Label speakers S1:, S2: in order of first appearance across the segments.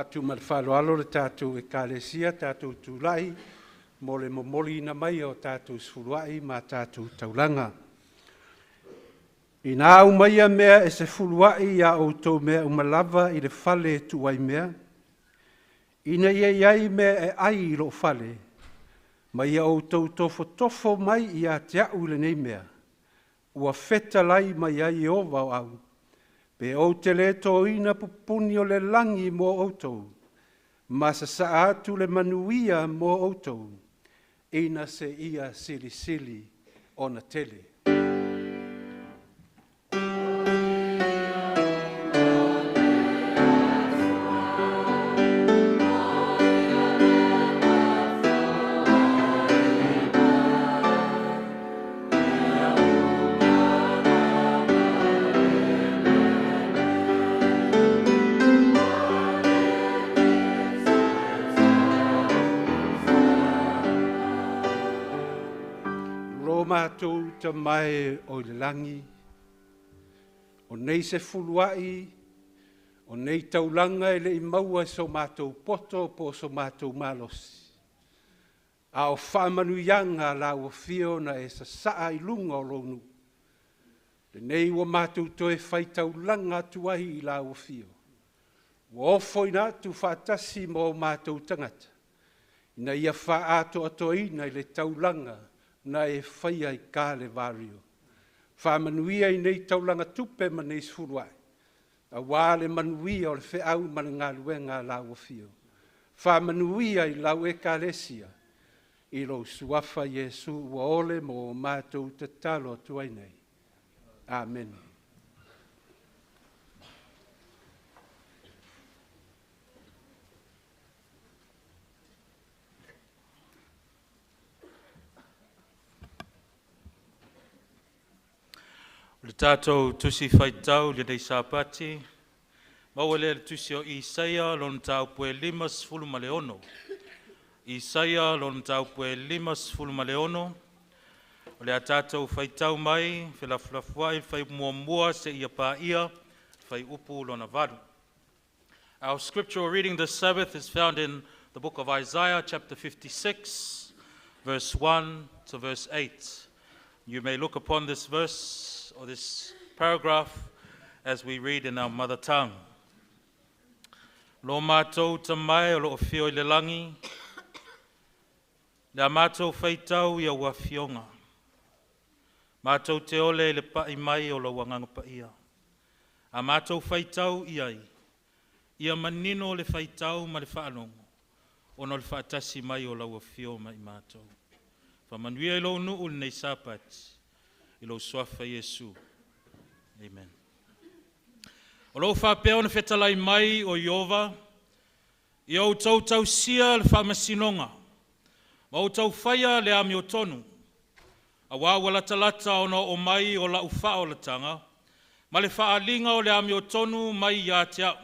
S1: atu malwhaloalo le tātou e kālesia, tātou tūlai, mo le momoli na mai o tātou sfuluai ma tātou taulanga. I nā umaia mea e se fuluai ia o tō mea umalava i le fale tuai mea. Ina ia iai mea e ai i lo fale, ma ia o tō tofo mai ia te au le nei mea. Ua feta lai mai ai o vau au. Pe o te le tō ina pupuni o le langi mo outou. Ma sa atu le manuia mo outou. Ina se ia sili o na tele. Mātou ta mai o le langi, o nei se fuluai, o nei taulanga e le i maua so mātou poto po so mātou malosi. A o whamanuianga la ua fio na e sa saa i lunga o lonu. Le nei ua mātou toe whai taulanga tuahi i la ua fio. Ua ofo ina tu whaatasi mo mātou tangata. Ina ia wha ato atoina i le taulanga na e whaia i kāle vario. Whamanuia i nei taulanga tupe ma nei sfuruai. A wāle manuia o le wheau mana ngā luenga la ua fio. Whamanuia i lau e kālesia. I lo suafa Jesu ua ole mo mātou te talo tuai nei. Amen.
S2: Le tātou tusi whaitau le dei sāpati, mawale le tusi o Isaia lon tau pue 5 ma le ono. Isaia lon tau pue 5 ma le ono. O le a tātou whaitau mai, whelafulafuai, whai mua se ia pā ia, whai upu lona varu. Our scriptural reading this Sabbath is found in the book of Isaiah, chapter 56, verse 1 to verse 8. You may look upon this verse or this paragraph as we read in our mother tongue. Lo mātou ta mai o lo fio i le langi, le a mātou whaitau i a ua fionga. Mātou te ole le pai mai o lo wanganga pa ia. A mātou whaitau i ai, ia manino le whaitau ma le whaanongo, ono le whaatasi mai o lo ua fio mai mātou. Whamanuia i lo nuu nei sāpati, i lo swafa Yesu. Amen. O lo whapea ona whetalai mai o Iova, i au tau sia le whamasinonga, ma au tau whaia le ami o tonu, a wāwala talata ona o mai o la ufa o la tanga, ma le whaalinga o le ami o tonu mai ia te au.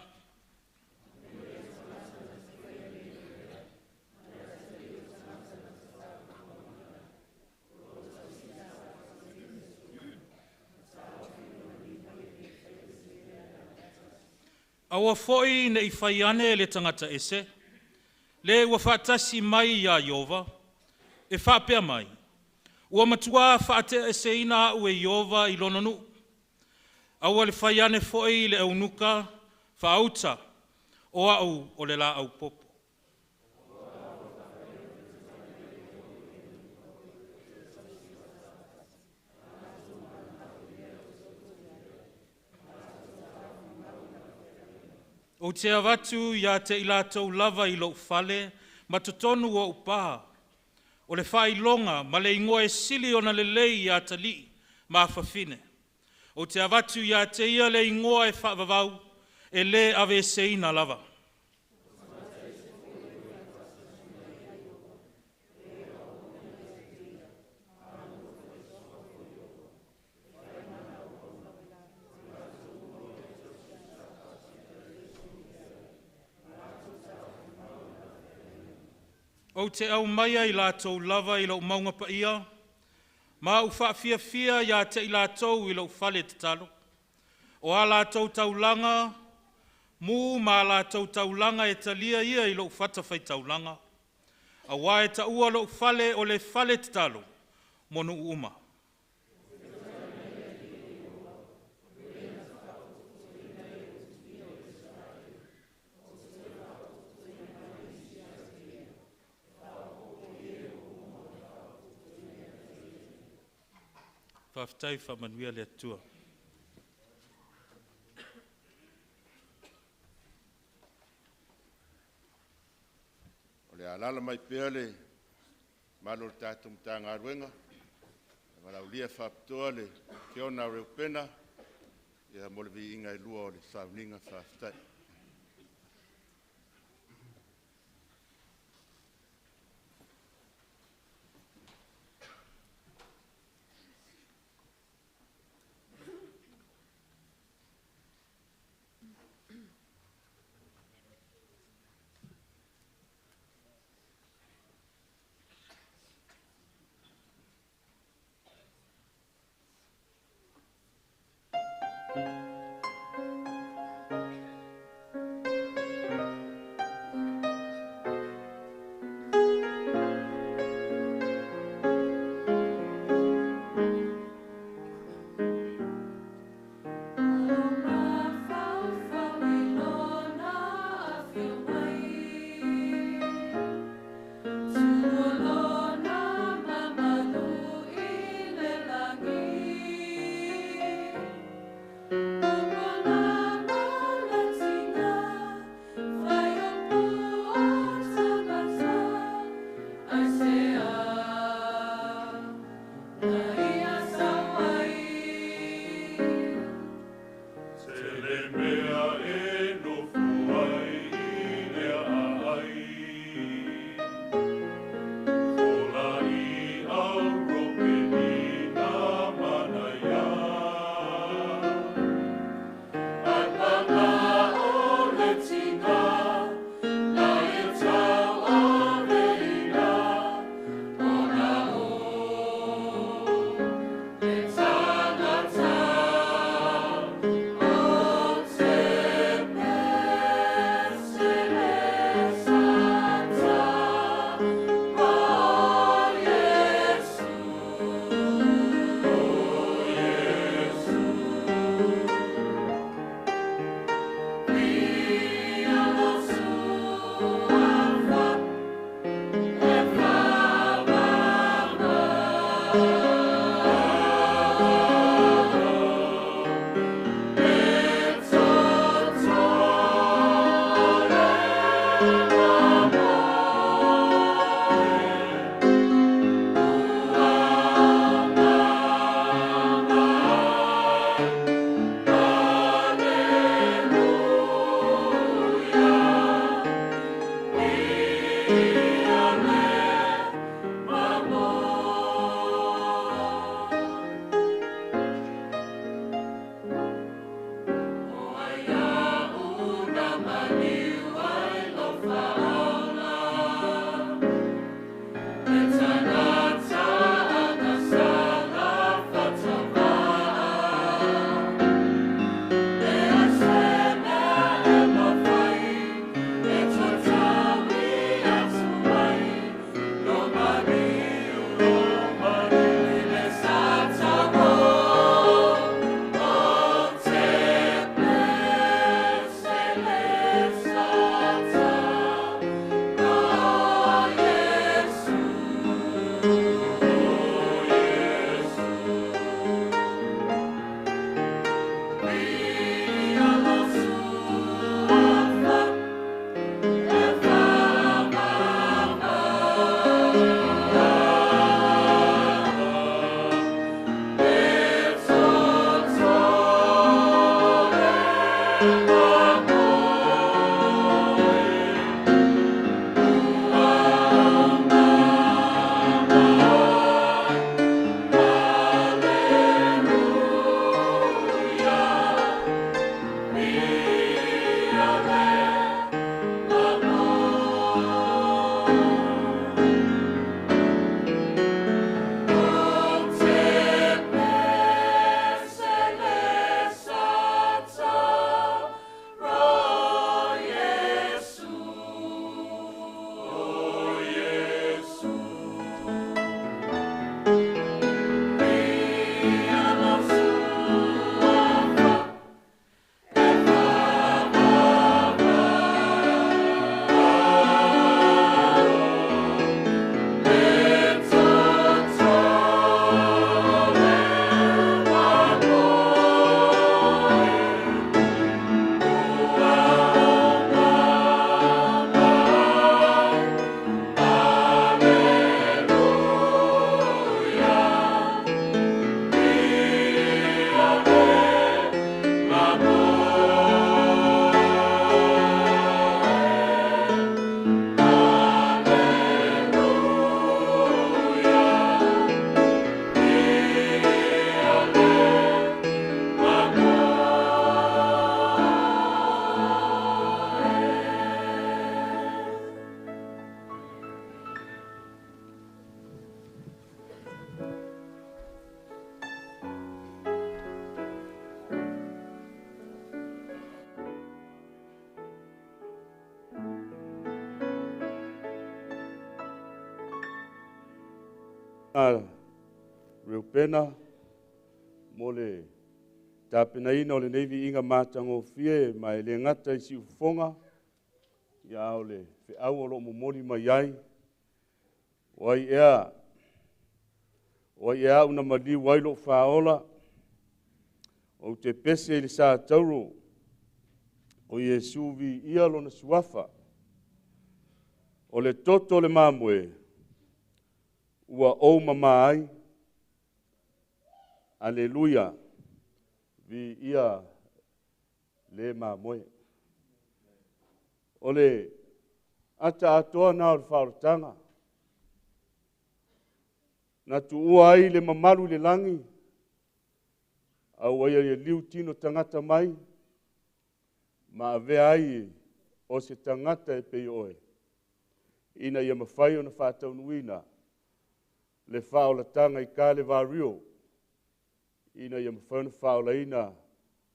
S2: Awa foi ne i whaiane le tangata ese, le ua whaatasi mai ia Iova, e whapea mai. Ua matua whaate ese ina ue Iova i lononu. Awa le whaiane foi le aunuka, whaauta, o au o le la au popo. O te awatu ia te ilatou lava i lo ufale, ma totonu o upaha. O le whailonga, ma le ingoa e sili o na le lei ia tali, ma whawhine. O te awatu ia te ia le ingoa e whaavavau, e le ave seina lava. O te au maia i lātou lava i lau maunga pa ia, ma u whaafia ia te i lātou i lau whale te talo. O a lātou taulanga, Mu ma la tau taulanga e talia ia I lo fata fai taulanga. A wae ta ua lo fale o le fale talo. Monu uma. Whaftai whamanuia le atua.
S3: O le alala mai pea le malo le tātou mta ngā ruenga. E marau lia whaptoa le ke ona reo pena. Ia mo le vi inga I lua o le sauninga whaftai. reo pena mo le tapenaina o le nei viiga matagofie ma e le agata i siufofoga ia o le feʻau o loo momoli mai ai ua i ea una maliu ai loo faola o te pese i le sa tauro o Iesu viia lona suafa o le toto le mamoe ua ou mamā ai aleluia viia le mamoe o le ata atoa na o le faaolotaga na tuua ai le mamalu i le lagi auaia ia liu tino tagata mai ma avea ai o se tagata e pei oe ina ia mafai ona faataunuina le faaolataga i Kalevario ina ia mafai ona faaolaina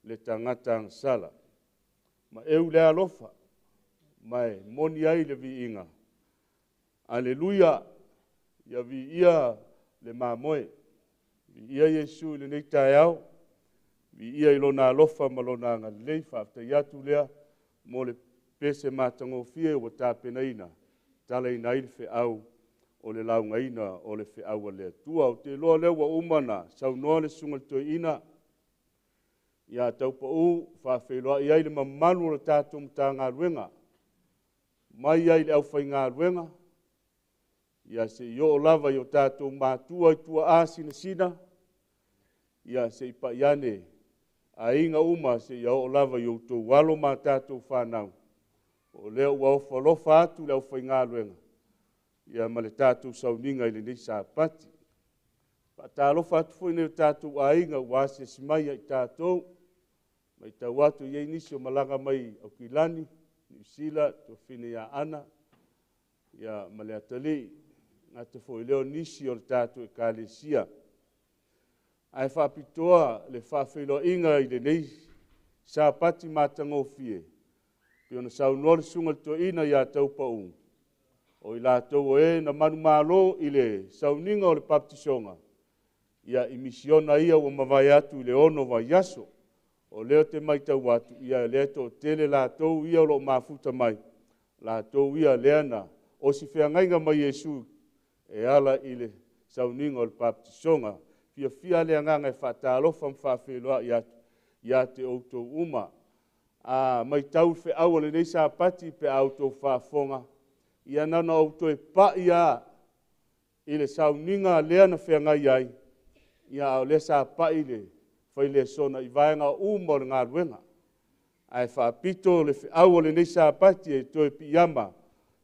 S3: le tagata agasala ma eu le alofa mae moni ai le viiga aleluia ia viia le mamoe viia Iesu i lenei taeao viia i lona alofa ma lona agalelei faafetai atu lea mo le pese matagofie ua tapenaina talaina ai le feʻau o le laugaina o le feʻau a le atua o te loa lea ua uma na saunoa le suga le toeina ia taupaʻu faafeiloaʻi ai le mamalu o le tatou matagaluega mai ai le ʻaufaigaluega ia seʻi oo lava i o tatou matua i tuaʻā sinasina ia seʻi paʻi ane aiga uma seʻi oo lava i outou alo ma tatou fanau o lea ua ofalofa atu le ʻaufaigaluega ia ma le tatou sauniga i lenei sapati faatalofa atu foʻi nei o tatou aiga ua asesi mai ai tatou mai tau atu iai nisi o malaga mai aukilani niusila tofine iā ana ia ma le atalii gata foʻi lea o nisi o le tatou ekalesia ae faapitoa le faafeiloaʻiga i lenei sapati matagofie pe ona saunoa le suga le toeina iā taupaʻu o i latou o na manumālō i le sauniga o le paptisoga ia i misiona ia ua mavae atu i le ono vaiaso o lea te maitau atu ia lea toʻatele latou ia o loo mafuta mai latou ia lea na o si feagaiga mai Iesu e ala i le sauniga o le paptisoga fiafia le agaga e faatalofa ma faafeiloaʻi atu iā te outou uma mai tau feʻau o lenei sapati pe a outou faafoga ia nana outou e paʻi ā i le sauniga lea na feagai ai ia o lea sa paʻi le failesona i vaega uma o le galuega ae faapito le feʻau o lenei sapati e toe piiama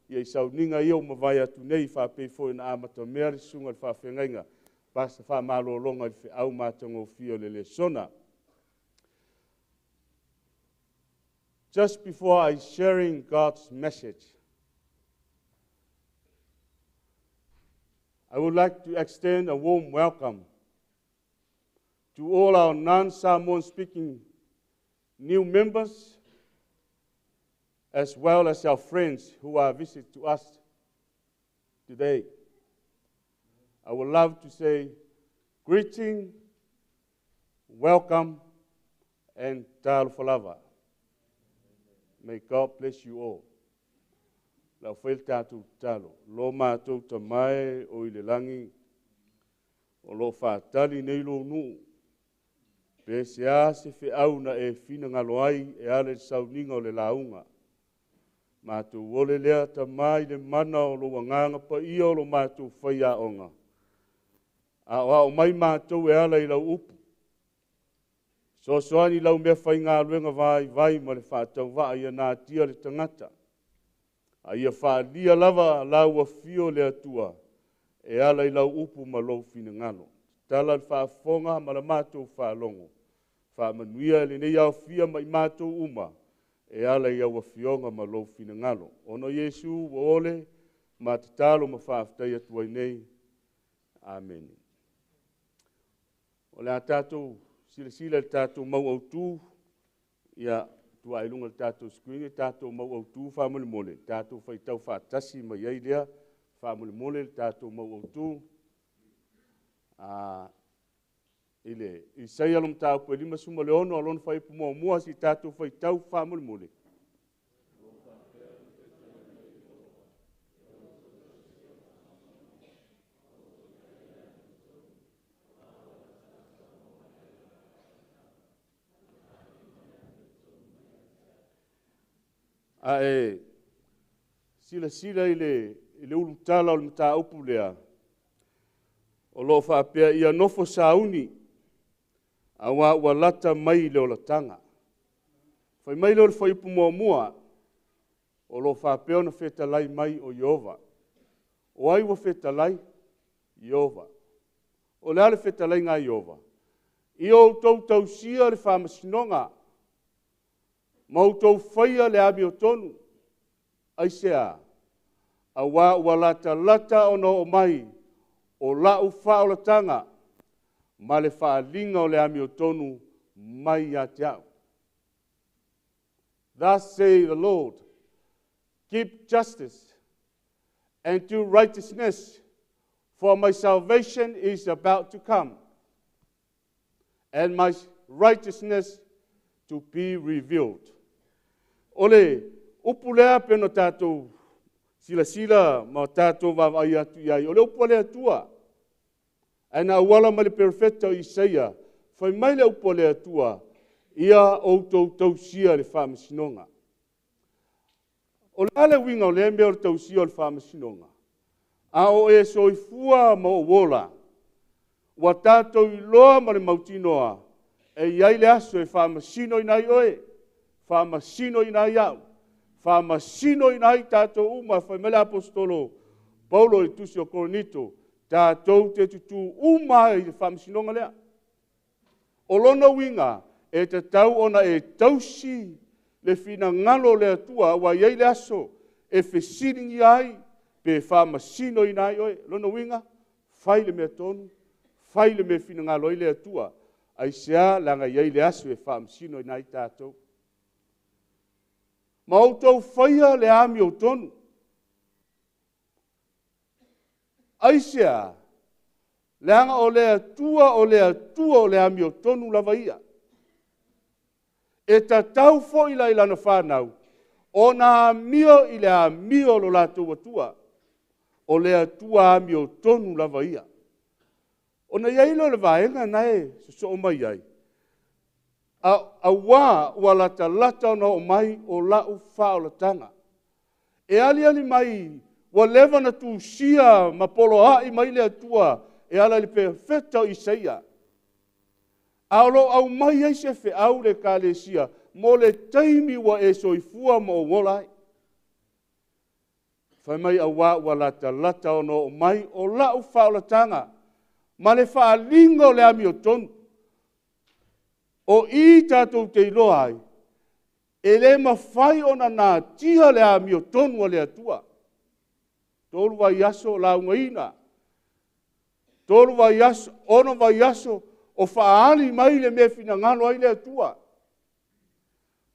S3: ia i sauniga ia uma vai atu nei faapei foʻi na amatamea le suga le faafegaiga pasa faamalōloga i le feʻau matagofia o le lesona. Just before I sharing God's message, I would like to extend a warm welcome to all our non-Samoan speaking new members, as well as our friends who are visiting to us today. I would love to say greeting, welcome, and talo falava. May God bless you all. Lau whail tātou talo. Lo mātou tamai o i le langi. O lo whātali nei lo nuu. Pese a se whiau na e whina ngalo ai e ale sauninga o le launga. Mātou ole lea tamai le mana o lo wanganga pa ia o lo mātou whai a onga. A o mai mātou e ala i lau upu. So soani lau mea whai ngā luenga vai ma le whātau waa ia nā tia le tangata. A ia whālia lava lau a fio le atua e ala i lau upu ma lau fina ngalo. Tala le whaafonga ma la mātou whaalongo. Whaamanuia le nei au fia ma i mātou uma e ala i au a fionga ma lau fina ngalo. Ono Yesu wa ole ma te talo ma whaafitai atua i nei. Amen. O le a tātou sila le tātou mau au tū, ia tua ilunga le tātou skuinga, tātou mau au tū whamole mole, tātou whaitau whaatasi mai ei lea, whamole mole le tātou mau au tū,
S4: Ile Isaia lo mta ko lima suma le ono alon fai pumo mua si tatu fai tau fa mule. Sila ile ulu tala o mta upu lea. O lo fa pea ia nofo sauni. Awa walata mai le o la tanga. Fai mai le o fai upu mua. O lo fa pea na feta lai mai o Yehova. O ai wa feta lai Yehova. O le ale feta lai ngā Yehova. I o tau sia le fa masinonga. Mautou faia le abi o tonu. Aisea. Awa lata ono o mai. O lau fa o la tanga. Ma le fa linga o le ami o tonu. Mai a te au. Thus say the Lord. Keep justice. And do righteousness. For my salvation is about to come. And my righteousness to be revealed. Ole, upulea peno tātou sila ma tātou vavai atu iai. Ole upulea tua. Aina wala mali perfecta o Isaia. Fai mai le upulea tua. Ia outou tausia le whamasinonga. O lale winga o le mea o tausia o le whamasinonga. A o e soifua ma o wola. Wa tātou I loa ma le mautinoa. E iai le aso e whamasino I nai oe. Whamasino I nai au. Whamasino I nai tātou uma. Whaimele apostolo Paulo I tusi o Korinito. Tātou te tutu uma I whamasinonga lea. O lona winga e te tau ona e tausi le fina ngalo le atua. Wa iai le aso e whesiringi ai. Pe whamasino I nai oe. Lona winga. Whai le mea tonu. Whai le mea fina ngalo I le atua. Ai sea langa iai le aso e whamasino I nai tātou. Ma outou whaia le ami o tonu. Aisea, leanga o le atua o le ami o tonu lava ia. E ta tau fo I la ilana whanau. O na amio I le amio lo lātou atua. O le atua ami o tonu lava ia. O na iailo le vaenga nae, so o mai ai. A wā lata no mai o lau whao la tanga. E ali mai, wa lewa na tu sia ma polo ai mai le atua, e ala li perfecta o Isaia. Aolo au mai ai se fe au le ka le sia, mo le taimi wa e soifua mo o ngolai. Whai mai a wā lata no mai o lau whao la tanga. Ma le wha lingo le ami o tonu. O I tātou te iloa ai, e le mawhai ona nā tia le ami o tonu o le atua. Tolu vai aso la ungaina. Tolu vai aso, ono vai aso, o whaali mai le mea fina ngalo ai le atua.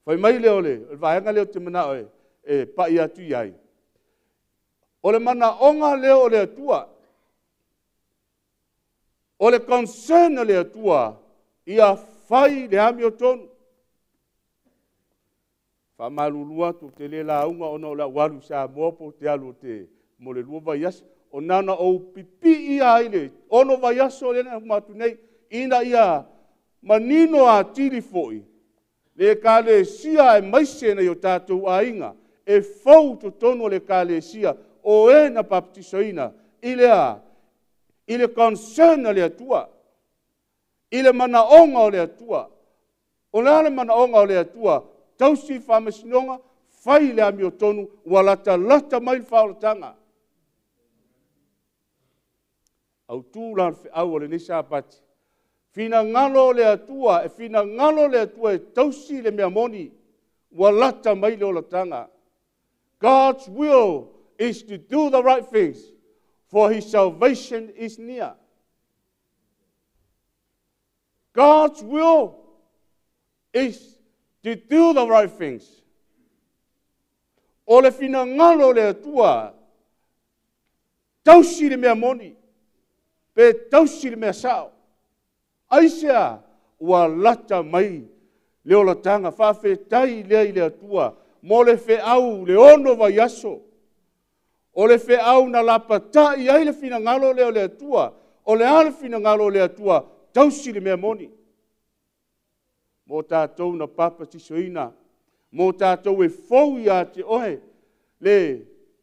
S4: Whai mai le ole, vaenga leo te mana oe, e pai atu iai. O le mana onga leo o le atua. O le concern le atua, ia whai le ami o tonu. Whamalulua tu te le la unga ona o la walu sa mopo te alu te mo le lua vai aso. O nana o pipi ia aile, ono vai aso le na matu nei, ina ia manino a tili foi. Le ka le sia e maise na yo tātou a inga, e fau to tono le ka le sia, o e na baptisoina, ile concern le atua. Ile mana onga o le atua. O le mana onga o le atua. Tausi whamasinonga, whai le ami o tonu, walata mai whaolatanga. Au tūlan au o le nisa apati. Fina ngalo le atua, e fina ngalo le atua e tausi le mea moni, walata mai le olatanga. God's will is to do the right things, for his salvation is near. God's will is to do the right things. O le fina ngalo le atua, tausi le mea moni, pe tausi le mea sao. Aisea, ua lata mai, leo la tanga, whawhetai lea i le atua, mo le fe au, le ono vai aso. O le fe au na lapa ta i ai le fina ngalo leo le atua, o le ale fina ngalo le atua, tausi le mea moni. Mo tātou na papa tisoina, mo tātou e fau i a te ohe, le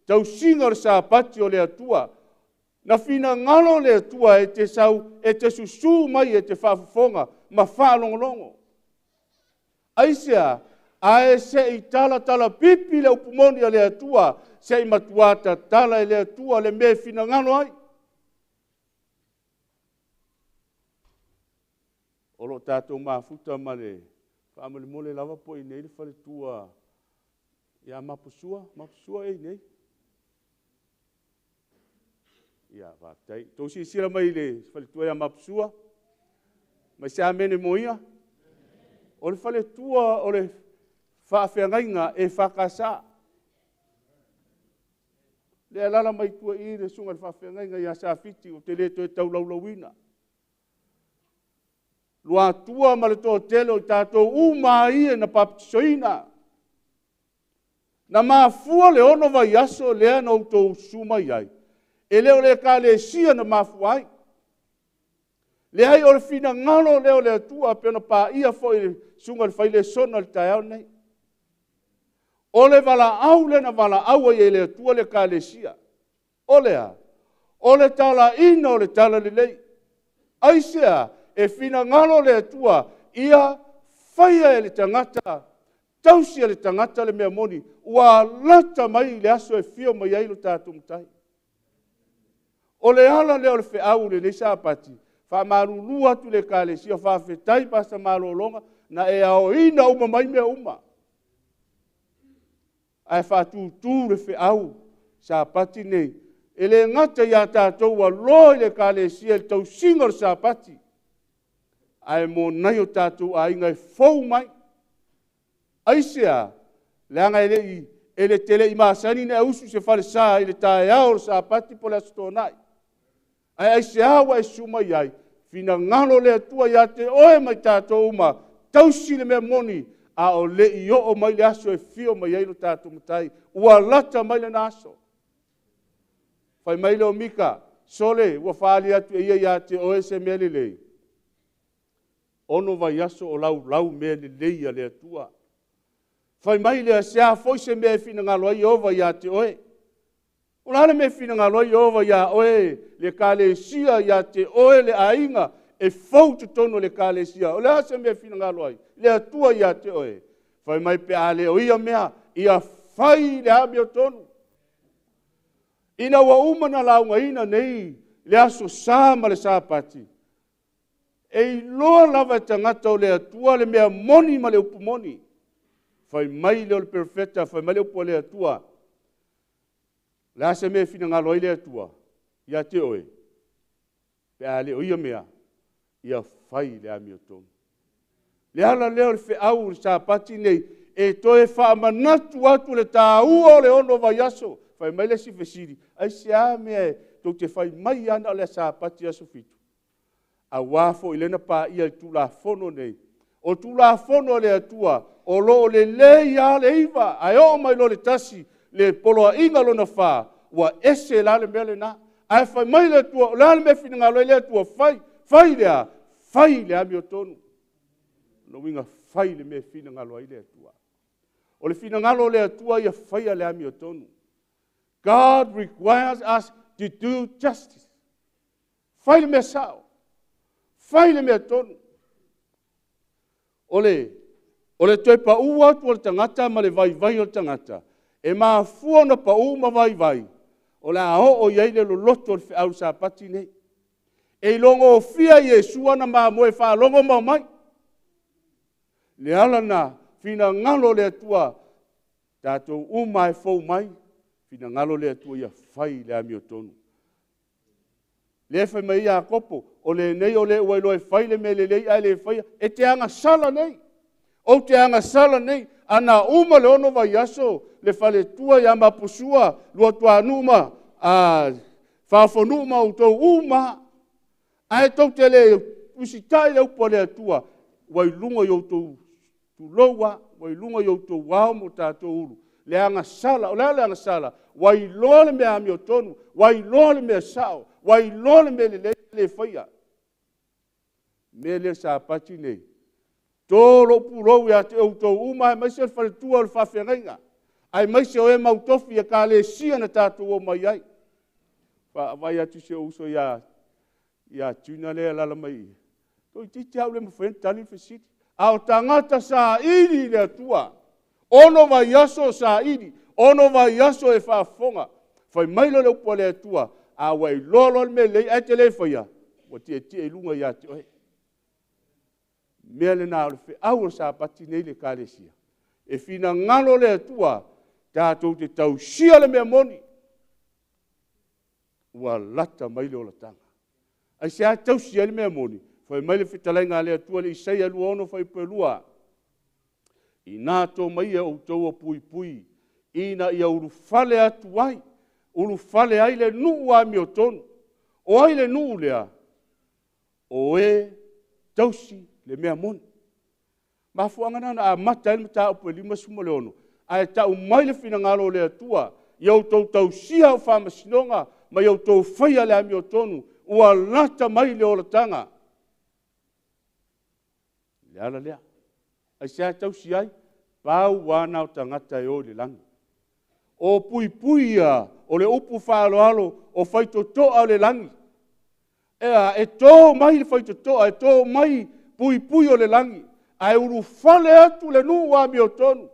S4: tausinga le sāpati o le atua, na fina ngalo le atua e te sau, e te susu mai e te whaafonga, ma whaalongolongo. Aisea, ae se i tala pipi le upumoni a le atua, se i matuata tala e le atua le me fina ngalo ai. Olo tātou mafuta ma le whaamale mole lava po i nei le whale tua ia mapusua e nei. Ia vātai. Tau si sira mai le whale tua ia mapusua. Mai se amene moia. O le whale tua o le whaafeangainga e whakasa. Le alala mai tua i le sunga le whaafeangainga ia sa fiti o te leto e tau laulawina. Lua tua ma le tō telo i tātou uma ia na paptisoina. Na mafua le ono vai aso lea na utou suma iai. E leo le ka le sia na mafua ai. Le hai o le fina ngalo leo le atua pe na pa ia fo i sunga le whaile sona le tai au nei. O le wala au le na wala au i le atua le ka le sia. O lea. O le tala ina o le tala le lei. Aisea. E fina ngalo le atua, ia whaia e le tangata, tausia le tangata le mea moni, ua lata mai le aso e fio mai ailu tātou mtai. O le ala leo le whiau le nesa apati, wha marulu atu le ka le sia, wha whetai pasa marolonga, na e ao ina uma mai mea uma. Ai wha tūtū le whiau, sa apati nei, e le ngata ia tātou wa loi le ka le sia, le tau singar sa apati. Ai mo nai o tātou a ingai fau mai. Aisea, le anga ele tele i maasani ne usu se whare sā i le tae ao sa pati po le astonai. Ai aisea wa e suma iai, fina ngalo le atua ia te oe mai tātou uma, tausi le mea moni, a o le i o mai le aso e fio mai ailu tātou mutai, ua lata mai le naso. Fai mai le o mika, sole, ua whaali atu e ia te oe se mea le lei. Ono vai aso o lau mea le leia le atua. Fai mai le asea foi se mea fina ngalo ai ova ia te oe. O lana mea fina ngalo ai ova ia oe, le ka le sia ia te oe le ainga, e fau te tono le ka le sia. O le asa mea fina ngalo ai, le atua ia te oe. Fai mai pe ale o ia mea, ia fai le abi o tonu. Ina wa umana launga ina nei, le aso sama le sapati. E loa lava tangata o le atua le mea moni ma le upu moni. Fai mai leo le perfecta, fai mai le upu le atua. Le asa mea fina ngalo i le atua. Ia te oe. Pe a le o ia mea. Ia fai le ami o tonu. Le ala leo le whiau le sāpati nei. E toe wha manatu atu le tā ua o le ono vai aso. Fai mai le si fesiri. Ai se a mea tau te fai mai ana o le sāpati aso fitu. A wafo i lena pa ia tu la fono nei. O tu la fono le atua, o lo le leia le iwa, ai o mai lo le tasi, le poloa inga lo na wha, ua ese la le mele na. Ai fai mai le atua, la le me fina ngalo le atua, fai le ami o tonu. No winga fai le me fina ngalo le atua. O le fina ngalo le atua ia fai le ami o tonu. God requires us to do justice. Fai le me sao. Fai le mea tonu. Ole toi pa ua tu o le tangata ma le vai o le tangata. E maa fua na pa ua ma vai. Ole a o iai le loloto o le whiau sa pati nei. E longo o fia Iesua na maa moe wha longo mau mai. Le ala na fina ngalo le atua. Tātou umai fau mai. Fina ngalo le atua ia fai le ami o tonu. Le fai mai ia kopo, o le nei o le ua iloe fai le me le lei ai le fai, e te anga sala nei. O te anga sala nei, ana uma le ono vai aso, le fale tua ia mapusua, lua tua numa, whaafonuma o tau uma. Ai tau te le usitai le upo le atua, wai lunga i outou tu loa, wai lunga i outou wao mo tātou uru. Le anga sala, o le anga sala, wai loa le mea ami o tonu, wai loa le mea sao, wai loa le mea le whaia. Me le sa pati nei. Tōro purou ia te outou uma, mai se whare tua le whawhenga. Ai mai se o e mautofi e ka le sia na tātou o mai ai. Vai atu se uso ia tuna le alala mai. Toi titi au le mawhen tali whesiti. Ao tangata sa iri le atua. Ono vai aso sa iri. Ono vai aso e whafonga. Whai mailo le upo le atua. A wai lolo le me lei e te le whaia. Wa tia e lunga ia te oe. Mea le nā ole whi au sa pati nei le kāresia. E whina ngalo le atua. Tātou te tau sia le mea moni. Ua lata mai le o la tanga. Ai se a tau sia le mea moni. Whai mai le whitalai ngā le atua le isai alu ono whai pelua. I nā tō mai e o tau a pui pui. Ina ia uru fale atu ai. Uru fale ai le nuu a mi o tonu. O ai le nuu lea. O e tausi le mea moni. Ma fuanga na a mata ele mata upo lima suma le ono. Ai tau mai le fina ngalo le atua. Iau tau sia o whamasinonga. Ma iau tau whaia le ami o tonu. Ua lata mai le ola tanga. Le ala lea. Ai sea tau si ai. Pau wana o tangata e o le langi. O pui pui ia. O le upu whaalo alo. O whaito toa le langi. E tō mai le whaito toa. E tō mai pui pui o le langi. Ai uru whale atu le nuu wa mi o tonu.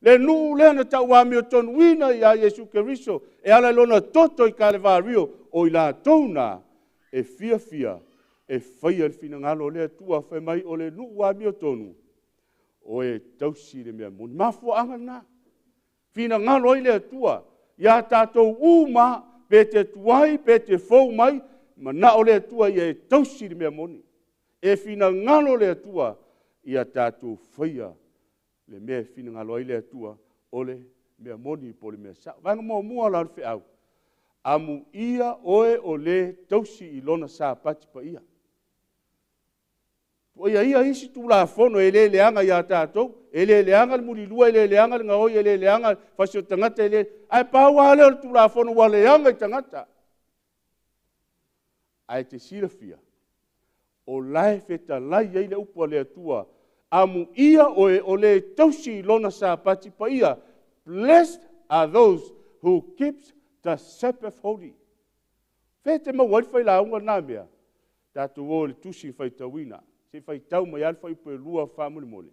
S4: Le nuu lea na tau wa mi o tonu. Wina ia Yesu Keriso. E ala lona toto i kare vario. O i la tōna. E fia fia. E whaia le fina ngalo lea tua. Whai mai o le nuu wa mi o tonu. O e tausi le mea moni. Mafua anga na. Fina ngalo i lea tua. Ia tātou uma. Pe te tuai. Pe te fau mai. Ma na o lea tua. Ia e tausi le mea moni. E fina ngalo lea tua. Ia tātou whaia. Le mea fina ngalo i lea tua. Ole mea moni po le mea sa. Vanga mua la rufe au. Amu ia oe o le tausi i lona sa pati pa ia. O ia isi tu la fono e le leanga ia tātou. E le leanga le muri lua, e le leanga le ngaoi, e le leanga fasio tangata, e le... Ai paua ale o tu la fono wa leanga i tangata. Ai te sirafia. O lai feta lai ei le upo le atua. Amu ia oe o le tausi i lona sa pati pa ia. Blessed are those who keeps the Sabbath holy. Fete ma wai fai la unga nā mea. Tātou o le tusi fai tawina. Se fai tau mai alfa i poe lua whamule mole.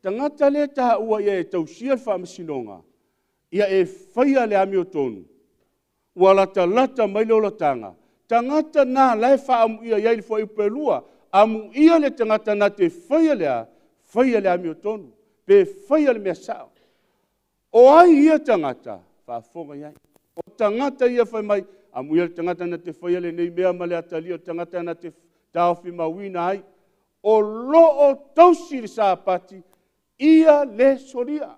S4: Tangata le taha ua ia e tausia le whamasinonga. Ia e whaia le ami o tonu. Ua lata mai le ola tanga. Tangata nā lai whaamu ia iai le fwai pelua. Amu ia le tangata na te whaia le ami o tonu. Pe whaia le mea sao. O ai ia tangata. Whaafonga iai. O tangata ia whai mai. Amu ia le tangata na te whaia le nei mea male atali. O tangata na te tauwhi mawina ai. O loo tausi le sāpati. Ia le soria.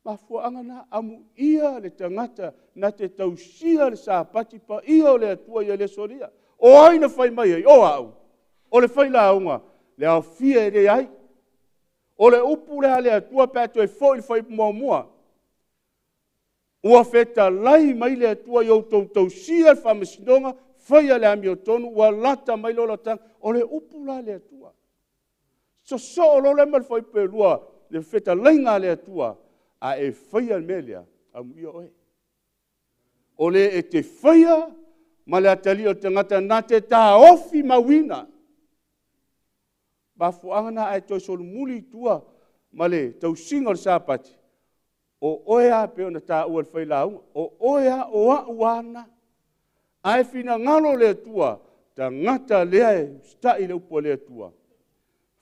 S4: Mafuanga na amu ia le tangata na te tausia le sāpati pa ia o le atua ia le soria. O aina whai mai ai, o au. O le whai launga, le au fia e le ai. O le upu le ale atua pēto e fo i whai mua. Ua feta lai mai le atua i au tausia le whamasinonga, whai ale ami o tonu, ua lata mai lola tang, o le upu le ale atua. So o lo le mal whai pelua, le feta lai ngā le atua, a e whaia melea, amu ia oe. O le e te whaia, ma le atali o tangata na te tā ofi mawina. Bafuanga na ai toi solu muli tua, ma le tausinga o le sāpati. O oea pe ona tā ua le whailaunga. O oea o a uana. Ai fina ngalo le tua, tangata lea e stai le upo le tua.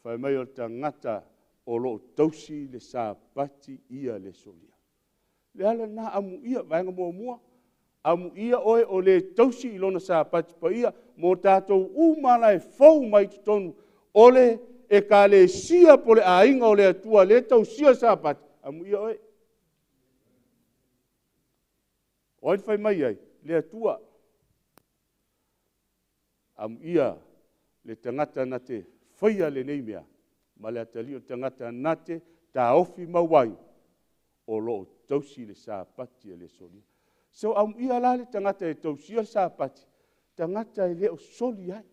S4: Whai mai o tangata o lo tausi le sāpati ia le solia. Le ala na amu ia, vaenga mua. amu ia oe o le tausi ilona sa pati pa ia, mo tātou umana e fau mai tonu, ole e ka le sia po le ainga o le atua, le tausia sa pati, amu ia oe. Oe fai mai ai, le atua, amu ia le tangata na te whaia le nei mea, ma le atali o tangata na te ta ofi mawai, o lo tausi le sa pati e le solia. So amu ia la le tangata e tausia sa pati, tangata e leo soli ai.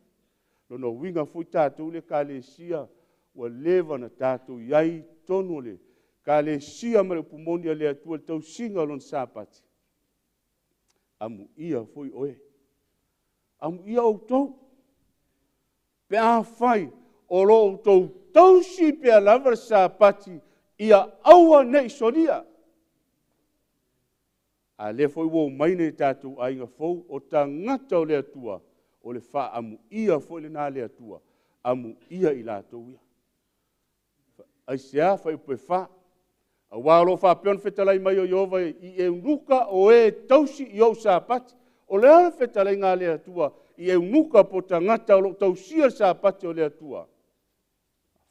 S4: Lono winga fui tātou le ka le sia, wa lewa na tātou iai tonu le, ka le sia ma le pumonia le atua le tau singa lon sa pati. Amu ia fui oe. Amu ia o tau. Pe a fai, o lo o tau tausi pe a lava sa pati, ia aua nei solia. A le foi wo mai nei tātou ainga fou, o ta ngata o le atua, o le wha amu ia foi le nā le atua, amu ia i lātou ia. Ai sea whai upe wha, a wālo wha peon whetalai mai o Iova i e unuka o e tausi i au sa pati, o le ala whetalai ngā le atua, i e unuka po ta ngata o lo tausia sa pati o le atua.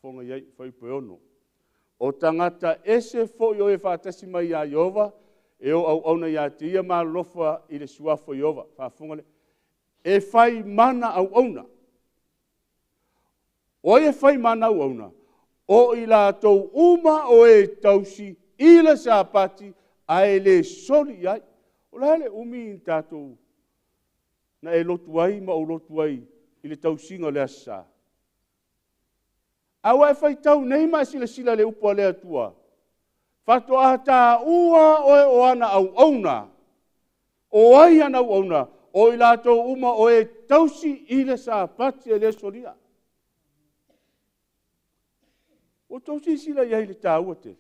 S4: Fonga iai whai upe ono. O ta ngata ese fo i o e whātasi mai a Iova, e o au auna ia te ia maa lofa i le suafo Iova. Whafungale. E whai mana au auna. O e whai mana au auna. O i la tau uma o e tausi i le sa pati a e le soli ai. O la le umi in tātou na e lotu ai ma o lotu ai i le tausinga le asa. Awa e whai tau nei ma sila le upo le atua. Fato a tā ua oe o ana au auna. O ai ana au auna. O i lātou uma o e tausi i le sa pati e le solia. O tausi sila iai le tā ua te.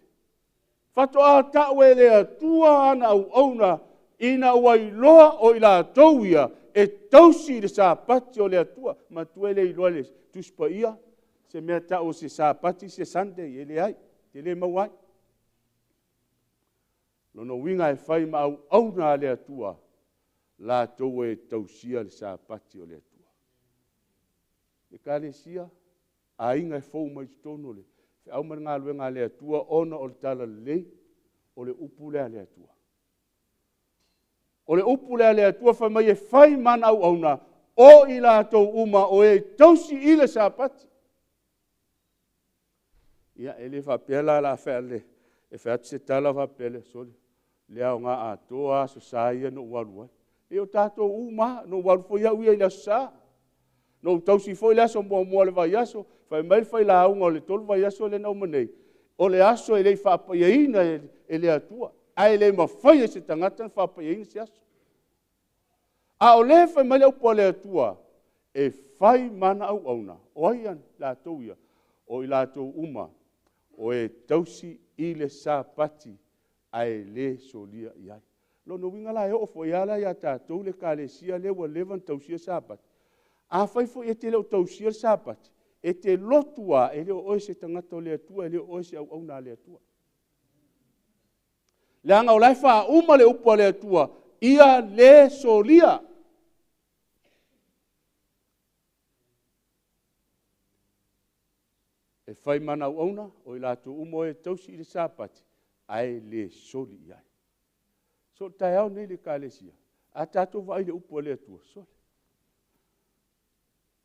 S4: Fato a tā ue le atua ana au auna. Ina wai loa o i lātou ia. E tausi i le sa pati o le atua. Ma tue le i loa le tuspa ia. Se mea tā o se sa pati se Sunday e le ai. Te le mauai. Lono winga e whai ma au nā le atua, la tau e tausia le sa pati o le atua. E ka le sia, a inga e fau mai tono le, fe au man ngā luenga le atua, ona o le tala lei, o le upu lea le atua. O le upu lea le atua, whai mai e whai man au na, o i la tau uma o e tausi i le sa pati. Ia, e le whapela la whea le, e whea se tala whapele, soli. Lea ngā atoa so saia no walu ai. E o tātou uma no walu foi au ia i la sa. No tausi foi le aso mua le vai aso, fai mai fai la aunga o le tolu vai aso le nau manei. O le aso e le whapaiaina e le atua. A e le mawhai e se tangata whapaiaina se aso. A o le fai mai au po le atua, e fai mana au auna. O aian la tau ia, o i la tau uma, o e tausi i le sa pati, ai le solia iai. Lono winga la e o fo iala ia tātou le ka le sia le wa levan tausia sapat. A fai fo e te leo tausia sapat. E te lotua e leo oe se tangata o le atua, e leo oe se au na le atua. Le anga o laifa uma le upua le atua, ia le solia. E fai mana au auna, o i lātou umo e tausi i le sapati. Ai le soli iai. So tai au nei le kālesia. A tātou vai le upo le atua. Soli.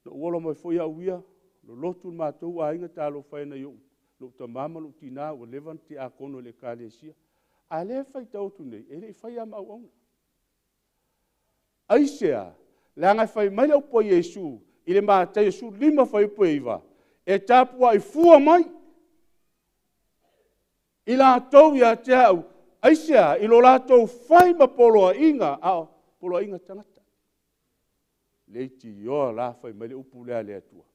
S4: No uola mai foi au ia. No lotu mātou a inga tālo whaina iu. No ta mama no tina o levanti a kono le kālesia. A le whai tautu nei. E le whai am au auna. Aisea. Le angai whai mai le upo Iesu. I le mātai Iesu 5 whai upo iwa. E tāpua i fua mai. I la tau ia te au, aisea, i lo la tau whai ma poloa inga, poloa inga tangata. Leiti ioa la whai mai le upu lea le atua.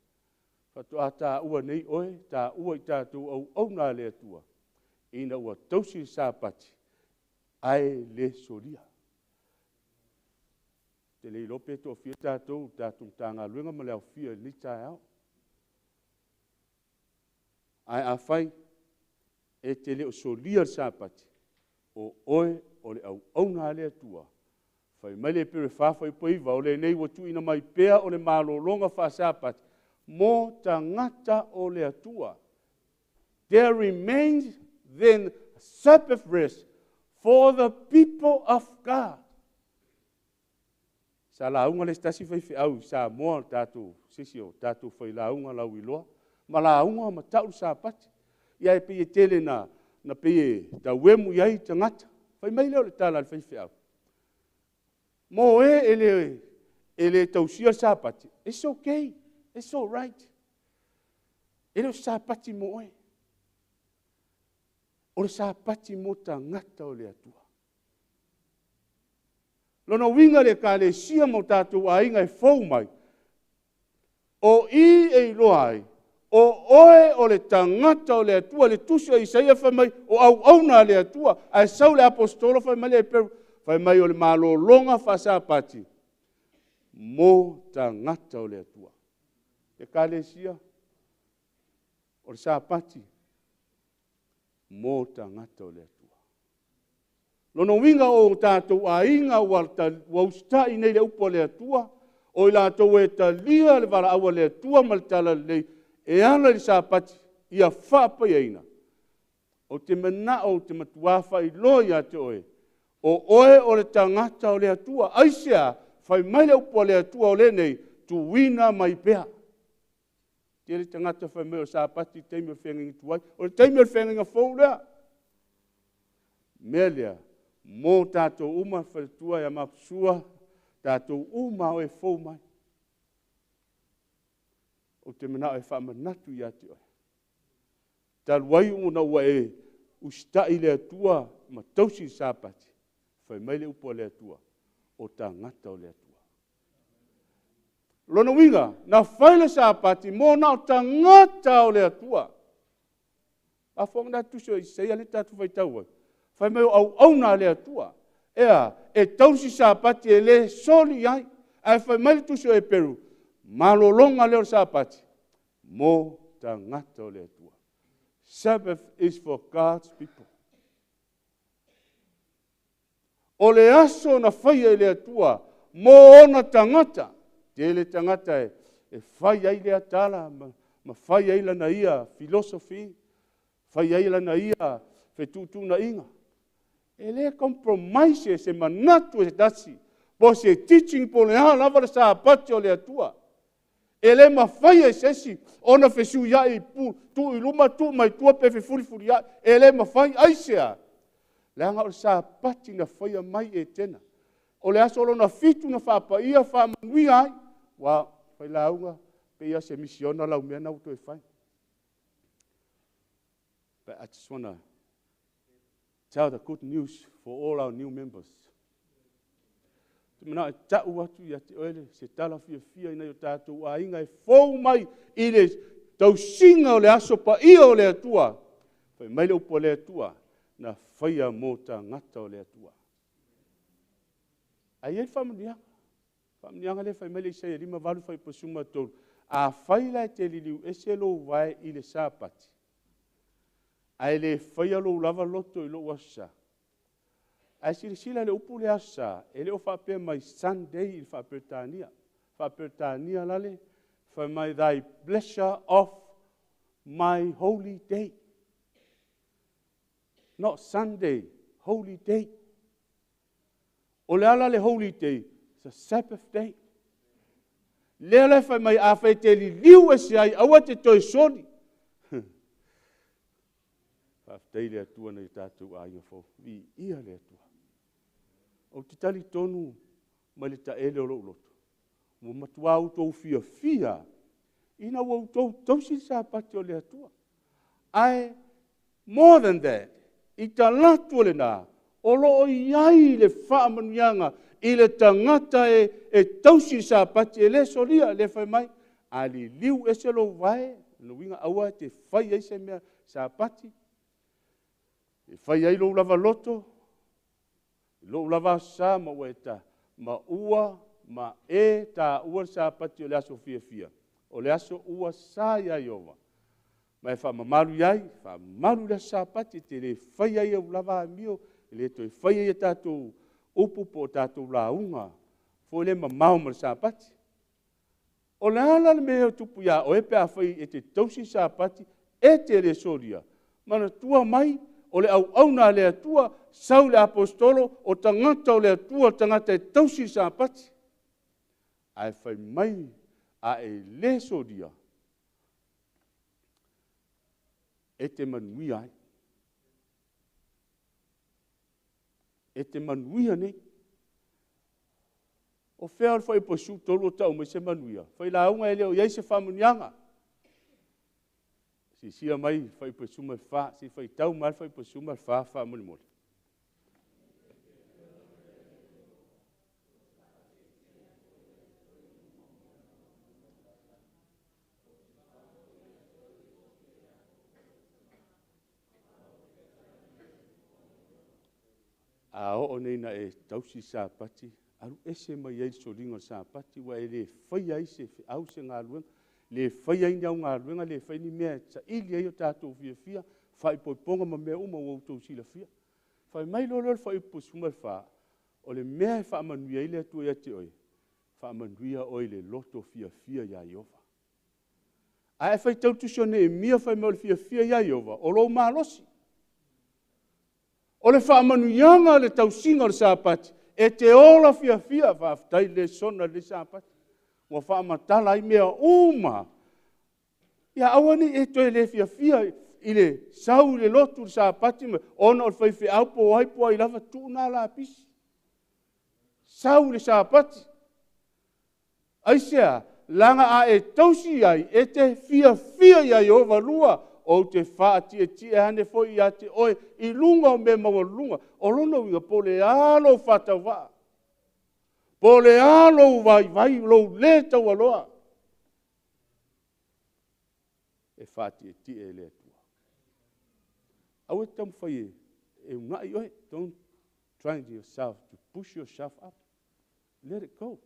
S4: Whatua tā ua nei oe, tā ua i tātou au nā le atua. Ina ua tausi sāpati, ai le solia. Te lei lope to fia tātou tā ngā luenga ma leo fia ni tā au. Ai a whai, e te leo solia sapati o oe o le au nā le atua. Fai mai le pere whawhai poiva o le nei watu ina mai pea o le malolonga whaasapati. Mo tangata o le atua. There remains then Sabbath rest for the people of God. Sa launga le stasi whai au sa moa tātou sisio, tātou whai launga lau iloa. Ma launga ma tau sa pati. Ia e peye tele na peye ta wemu iai tangata. Whai mai leo le tala le whai au. Mo ele tausia sa pati. It's okay. It's all right. Ele sa pati mo e. O le sa pati mo tangata o le atua. Lona winga le ka le sia mo tātou a inga e fau mai. O i e iloa ai. O oe o le tangata o le atua, le tusi o Isaia whai mai, o au auna le atua, a sau le apostolo whai mai le peru, whai mai o le malo longa whasa pati. Mo tangata o le atua. Le ka le sia, o le sa pati, mo tangata o le atua. Lono winga o tātou a inga wa ustai nei le upo le atua, o i lātou e ta lia le wala awa le atua ma le tala le e ana li sa pati ia whapa iaina. O te mana o te matuafa i loi a te oe. O oe o le tangata o le atua. Aisea, whai mai le upo le atua o le nei, tu wina mai pea. Te le tangata whai mai o sa pati teimi o whengingi tuai. O le teimi o whenginga fau lea. Mea lea, mō tātou uma whaletua ia mapsua, tātou uma o e fau mai. O te mana e whamanatu i ati oe. Taluai una ua e ustai le atua ma tausi sāpati. Whai mai le upo le atua o tā ngata o le atua. Lona winga, na whaile sāpati mō na o tā ngata o le atua. A whonga tuso i seia le tātu whai tau ai. Whai mai o au auna le atua. Ea, e tausi sāpati e le soli ai. Ai whai mai le tuso e peru. Malolonga leo sapati. Mo tangata o le atua. Sabbath is for God's people. O le aso na whaia le atua. Mo ona tangata. Te le tangata e whaia i le atala. Ma whaia i lana ia philosophy. Whaia i lana ia whetutu na inga. E le compromise se manatu e dasi. Po se teaching po le aha lava le sapati o le atua. Ele ma fai e sesi, ona fesu ia i pu, tu i luma tu mai tua pe fe furi furi ia, ele ma fai aisea. Le anga o sa pati na fai a mai e tena. O le aso na fitu na whapa ia whamanui ai, wa fai launga, pe ia se misiona lau mea na uto e fai. But I just want to tell the good news for all our new members. Te mana e tau atu i ate oele, se tala fia ina i o tātou a inga e fau mai i le tausinga o le aso pa ia o le atua. Whai mai le upo le atua, na whaia mō tā ngata o le atua. Ai e whamanianga. Whamanianga le whai mai le isai e rima walu whai pasuma tolu. A whaila e te liliu e se lo vai i le sāpati. Ai le whaia lo lava loto i lo wasa. Ai sila le upu le asa, e le o whape mai Sunday i whapertania. Whapertania lale, whai mai thy pleasure of my holy day. Not Sunday, holy day. O le ala le holy day, it's a Sabbath day. Le ala whai mai a whai te li liu e se ai, awa te toi soni. Whaftei le atua nei tātou a inga fo, vi ia le atua. O te tali tonu mai le taele o lo loto. Mo matua au tau fia. Ina wau tau tausi sa pati o le atua. Ai, more than that, i ta latu le nā, o lo iai le whaamanuianga, i le tangata e tausi sa pati e le solia le whai mai, a li liu e se lo vai, no winga aua te whai ai se mea sa pati, e whai ai lo lava loto, lo lava sa ma weta ma ua ma e ta ua sa pati o le aso fia. O le aso ua sa ia iowa. Ma e wha mamaru iai, wha mamaru le sa pati te le whai ai au lava mio, le toi whai ai tātou upu po tātou launga, fo le mamau ma sapati. O le ala le mea tupu ia o epe a whai e te tausi sapati, e te le soria. Mana tua mai, o le au na le atua, sau le apostolo, o tangata o le atua, tangata e tausi sapati. Ai whai mai, a e le soria. E te manui ai. E te manuia nei. O whea al whai posu tolu o tau me se manuia. Whai la unga e leo iei se whamunianga. Si sia mai whai posu mai wha, si whai tau mai whai posu mai wha whamuni mori. A o nei na e tausi sa pati, aru ese mai ei solinga sa pati, wa e le whai ai se au se ngā luenga, le whai ai niau ngā luenga, le whai ni mea sa ili ei o tātou fia fia, whai poiponga ma mea uma o tau sila fia. Whai mai lolo whai posuma wha, o le mea e wha manuia i le atua ia te oi, wha manuia oi le loto fia fia ia Iova. A e whai tautusio ne e mia whai mea le fia fia ia Iova, o lo malosi. O le whaamanuianga le tausinga le sāpati, e te ola fia fia whaftai le sona le sāpati. Wa whaamatala i mea uma. Ia awani e toi le fia fia i le sau le lotu le sāpati, ona o le whaiwhi aupo o haipua i lava tūna la pisi. Sau le sāpati. Aisea, langa a e tausi ai, e te fia fia ia i ova lua, o te whaati e tie hane foi ia te oe, i lunga o me maua lunga, o lono winga po le alo whata wā. Po le alo vai lo le tau aloa. E whaati e tie e le tua. Au e tamu whai e ungai oe, don't try yourself to push yourself up. Let it go.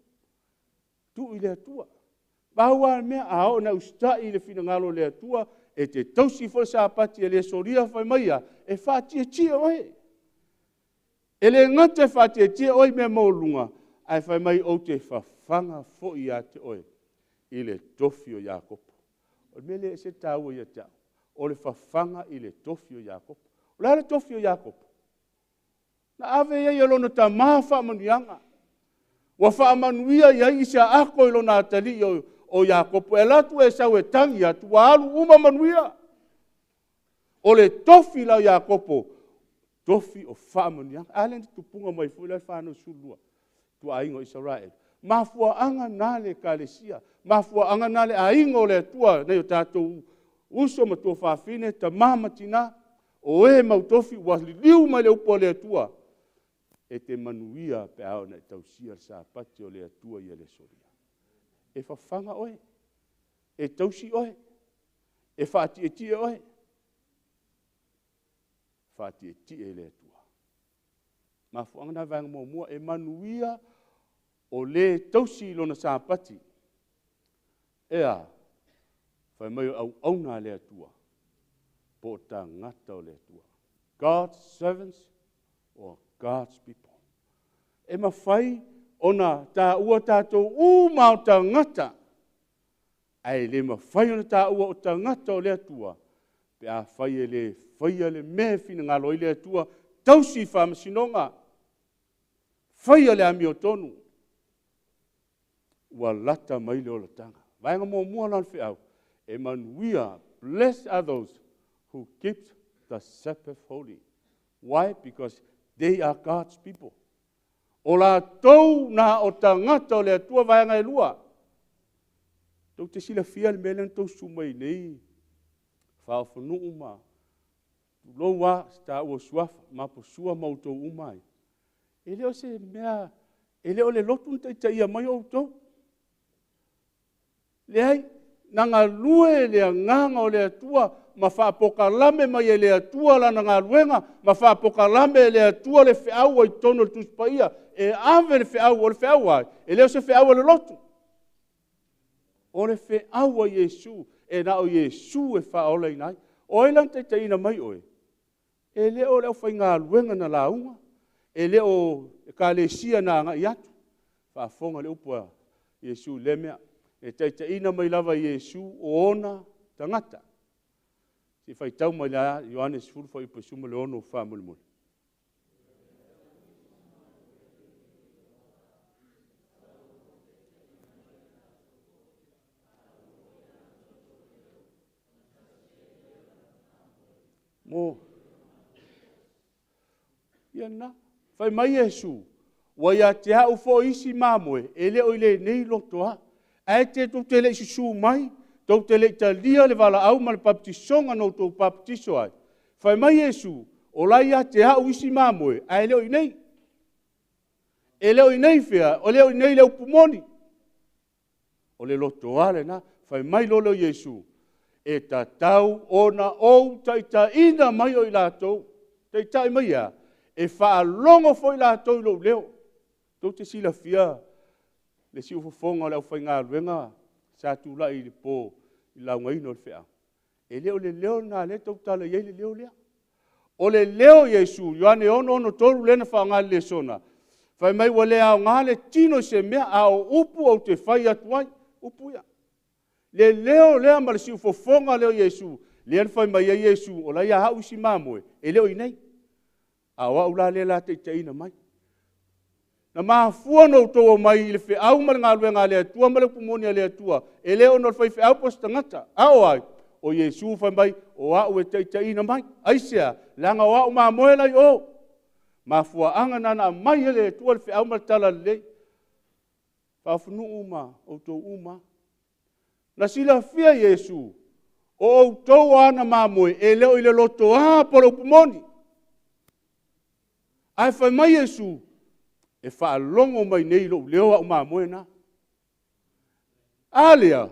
S4: Tu i le tua. Baua mea ao na usta i le fina ngalo le tua, e te tausi fo sa pati e le soria fai maia, e whaati e tia oe. E le ngate whaati e tia oe me maulunga, ai fai mai o te whawhanga fo i a te oe, i le tofi o Iakopo. O me le se tau i a tau, o le whawhanga i le tofi o Iakopo. O le tofi o Iakopo. Na ave ia i alono ta maa whaamanuianga. Wa whaamanuia ia i se ako i lona atali o Iakopo, e latu e sau e tangi atu, wa alu uma manuia. O le tofi lau Iakopo, tofi o whaamanuianga. Alen tupunga mai fui lai whanau sulua, tu aingo Israel. Mafua anga nale kalesia, mafua anga nale aingo le tua, nei o tātou uso ma tua whawhine, ta mamatina, o e mautofi, wa liu mai le upo le tua. E te manuia pe au na tausia sa pati o le atua i le soria. E whawhanga oe, e tausi oe, e whaati e tie oe, whaati e tie le atua. Mafuanga na vanga mua e manuia o le tausi lona sa pati. Ea, whai mai au na le atua, po ta ngata o le atua. God's servants or God's people. E mawhai ona tā ua tātou umau tā ngata. Ai le mawhai ona tā ua o tā ngata o le atua. Pe a whai le me fina ngalo i le atua. Tausi whamasinonga. Whai le ami o tonu. Ua lata mai le o la tanga. Vaenga mua lan whiau. E manuia, blessed are those who keep the Sabbath holy. Why? Because they are God's people. O la tau na o tangata o le atua vaenga e lua. Tau te sila fia le mele tau sumai nei. Whao whanu uma. Lo wa sta ua suafa ma po sua mautou umai. E leo se mea, e leo le lotu nta ia mai o tau. Le hai, nanga lue le nganga o le atua, ma whaapokalame mai e le atua la ngā luenga, ma whaapokalame le atua le whiaua i tono le tuspaia, e ave le whiaua o le whiaua ai, e leo se whiaua le lotu. O le whiaua Iesu, e na o Iesu e whaola i nai, o e lanta te ina mai oe, e leo leo whai ngā luenga na launga, e le o ka le sia na nga iatu whaafonga le upua Iesu le mea e taitaina mai lava Iesu o ona tangata si whaitau mai la Ioanes fulfa i pasuma le ono whamulimuli. Mo Iana, whai mai Iesu, wa ia te hau fo isi mamoe, e leo i le nei lotoa, e te tau te le isusu mai, tau te le italia le wala au ma le baptisonga no tau baptiso ai. Whai mai Iesu, o la ia te hau isi mamoe, e leo i nei. E leo i nei whea, o leo i nei leo pumoni. O le lotoa le na, whai mai lolo Iesu, e ta tau ona ou taita ina mai o i lātou, taita i mai a, e whaalongo fo i lātou i lo leo. Tau te sila fia, le si ufofonga le au whai ngā ruenga, sa tūla i le pō, i lau ngai no le whea. E leo le leo nā le tau tala iei le leo lea. O le leo Iesu, Ioane ono toru lena wha ngā le sona. Whai mai wa le au ngā le tino se mea, au upu au te whai atuai, upu ia. Le leo lea ma le si ufofonga leo Iesu, le alwhai mai a Iesu, o la ia hau si mamoe, e leo i nei. Awa ula le la te ina mai. Na mahafua no tō mai le whi au ma ngā lue ngā lea tua, ma le pumoni lea tua, e leo no whai whi au pos tangata. Ao ai, o Iesu whai mai, o au e te ina mai. Aisea, langa o au mamoe lai o. Mahafua anga nana mai le tua le whi au ma le tala le. Whawhunu uma, o tō uma. Na sila fia Iesu, o tau ana mamoe, e leo i le loto polo pumoni. Ai whai mai Iesu, e whaalongo mai nei lo leo au mamoe na. Alea,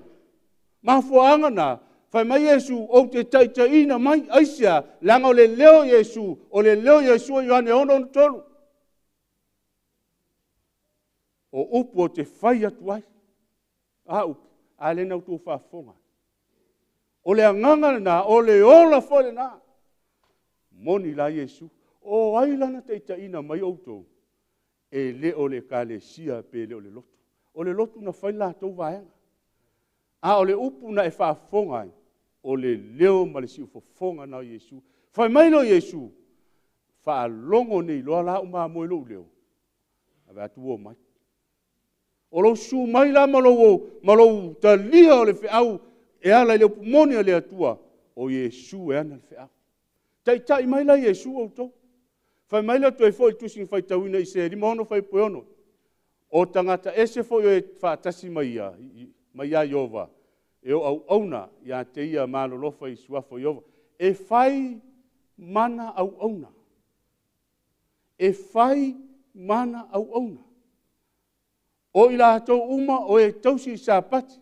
S4: mafuanga na, whai mai Iesu, o te taitaina mai, aisia, langa o le leo Iesu, o le leo Iesu o Ioane ono tolu. O upu o te whai atu ai. Upu. Ale na tu fa fonga. O le anganga na, o le ola fole na. Moni la Iesu, o ailana te itaina mai outou. E le o le kalesia pe le o le lotu. O le lotu na whai la tau vaenga. O le upu na e fa fonga ai. O le leo ma le si ufofonga na Iesu. Whai mai lo Iesu. Wha longo nei loa la uma mo lo leo. Ave atu o mai. O lo su mai la malo ta lia o le wheau e ala le pumoni a le atua o Iesu e ana le wheau. Tai mai la Iesu o to. Whai mai la tu e fo i tusi whai tauina i se rima ono whai poeono. O tangata ese fo e whaatasi mai a Iova. E o au auna ia te ia malolofa i suafo Iova. E whai mana au auna. E whai mana au auna. O i la tau uma o e tausi sa pati.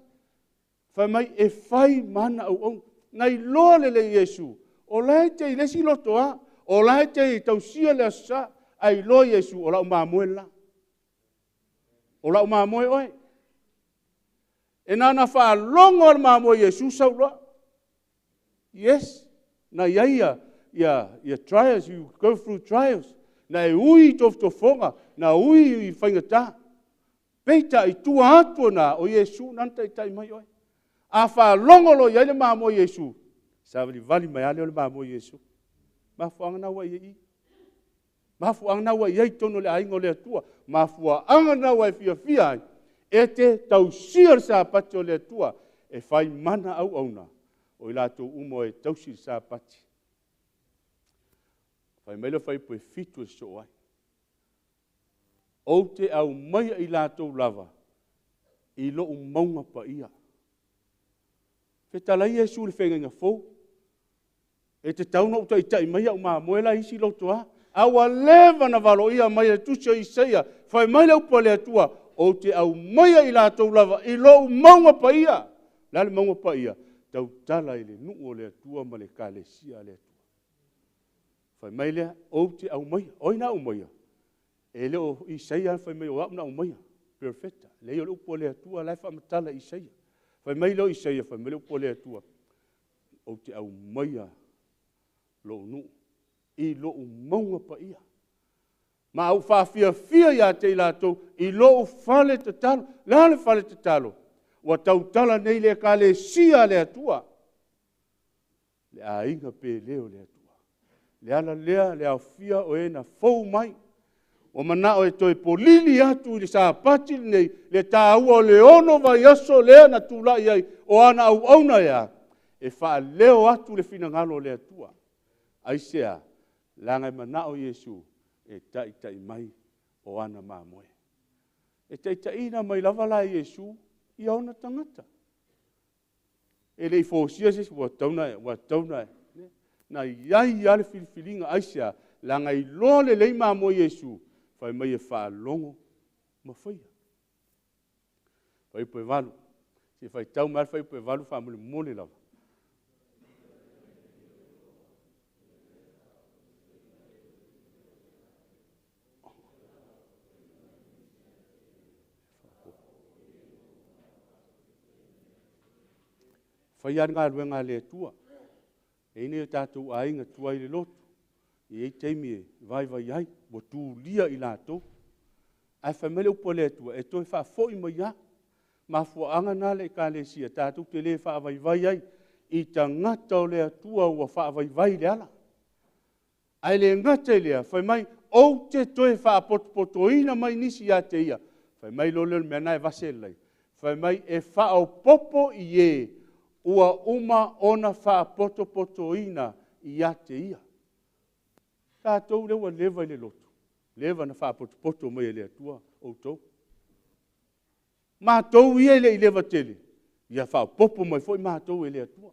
S4: Whai mai e whai mana au auna. Ngai loa le Iesu. O lai te i lesi loto a. O lai te i tausia le asa. Ai loa Iesu o lau mamoe la. O lau mamoe oe. E nana wha longo al mamoe Iesu sau loa. Yes. Na ia trials. You go through trials. Na e ui tofonga. Na ui i whaingata. Peita i tua atu na o Iesu nanta i tai mai oe. A wha longolo i aile mamoe Iesu. Sa vali mai ale o le mamoe Iesu. Mafuanga na wa i. Mafuanga na wa i ai tono le aingo le atua. Mafuanga na wa i fia ai. E te tausir sa pati o le atua. E whai mana au auna. O i lato umo e tausir sa pati. Whai meilo whai poe fitu e so ai. O te au mai i lātou lava, i lo maunga pa ia. Whetalai Iesu le whengenga fōu. E te tauna o tai mai au maa moela isi lotoa. Awa lewa na walo ia mai le tusio i seia. Whai mai le upa le atua. O te au mai i lātou lava, i lo maunga pa ia. Lale maunga pa ia. Tau tala i le nuu o le atua ma le kalesia le atua. Whai mai le o te au mai. Oina au mai. E leo Isaia whai mai o apna o maia. Perfecta. Leo le upo le atua lai whamatala Isaia. Whai mai leo Isaia whai mai le upo le atua. O te au maia lo nu. I lo maunga pa ia. Ma au whaafia ia te ilatou, I loo whale te talo, lale whale te talo. Wa tautala nei le ka le sia le atua. Le a inga pe leo le atua. Le ala lea le au fia o e na fou mai. O mana o e toi polili atu I le sa pati nei, le ta ua o le ono vai aso lea na tula iai, o ana au auna ia. E wha leo atu le fina ngalo le atua. Aisea, langa mana o Yesu, e tai mai o ana mamoe. E tai ina mai lava la Yesu, I ona tangata. E le fosia se wa tauna na iai ale filifilinga aisea langa I lole le mamoe Yesu, fai mai e fa longo ma faia. Fai pe valu. Se fai tau mar fai pe valu fa mole lava. Fai ngā ruenga le tua. E ine tātou ainga tua I le lotu. I ei teimi e vai ai, wa tū lia I lātou. Ai whamele upo le tua, e toi wha fo I mai ia. Ma fua anga nā le ka le sia, tātou te le wha vai ai. I ta ngata o le atua ua wha vai le ala. Ai le ngata I lea, whai mai, o te toi wha poto ina mai nisi ia te ia. Whai mai lo leo mea nai vaselai. Whai mai e wha au popo I e. Ua uma ona wha poto ina I ate ia. Tātou lewa lewa I le lotu. Lewa na wha poto mai le atua o tau. Mātou ia le I lewa tele. Ia wha popo mai foi mātou I le atua.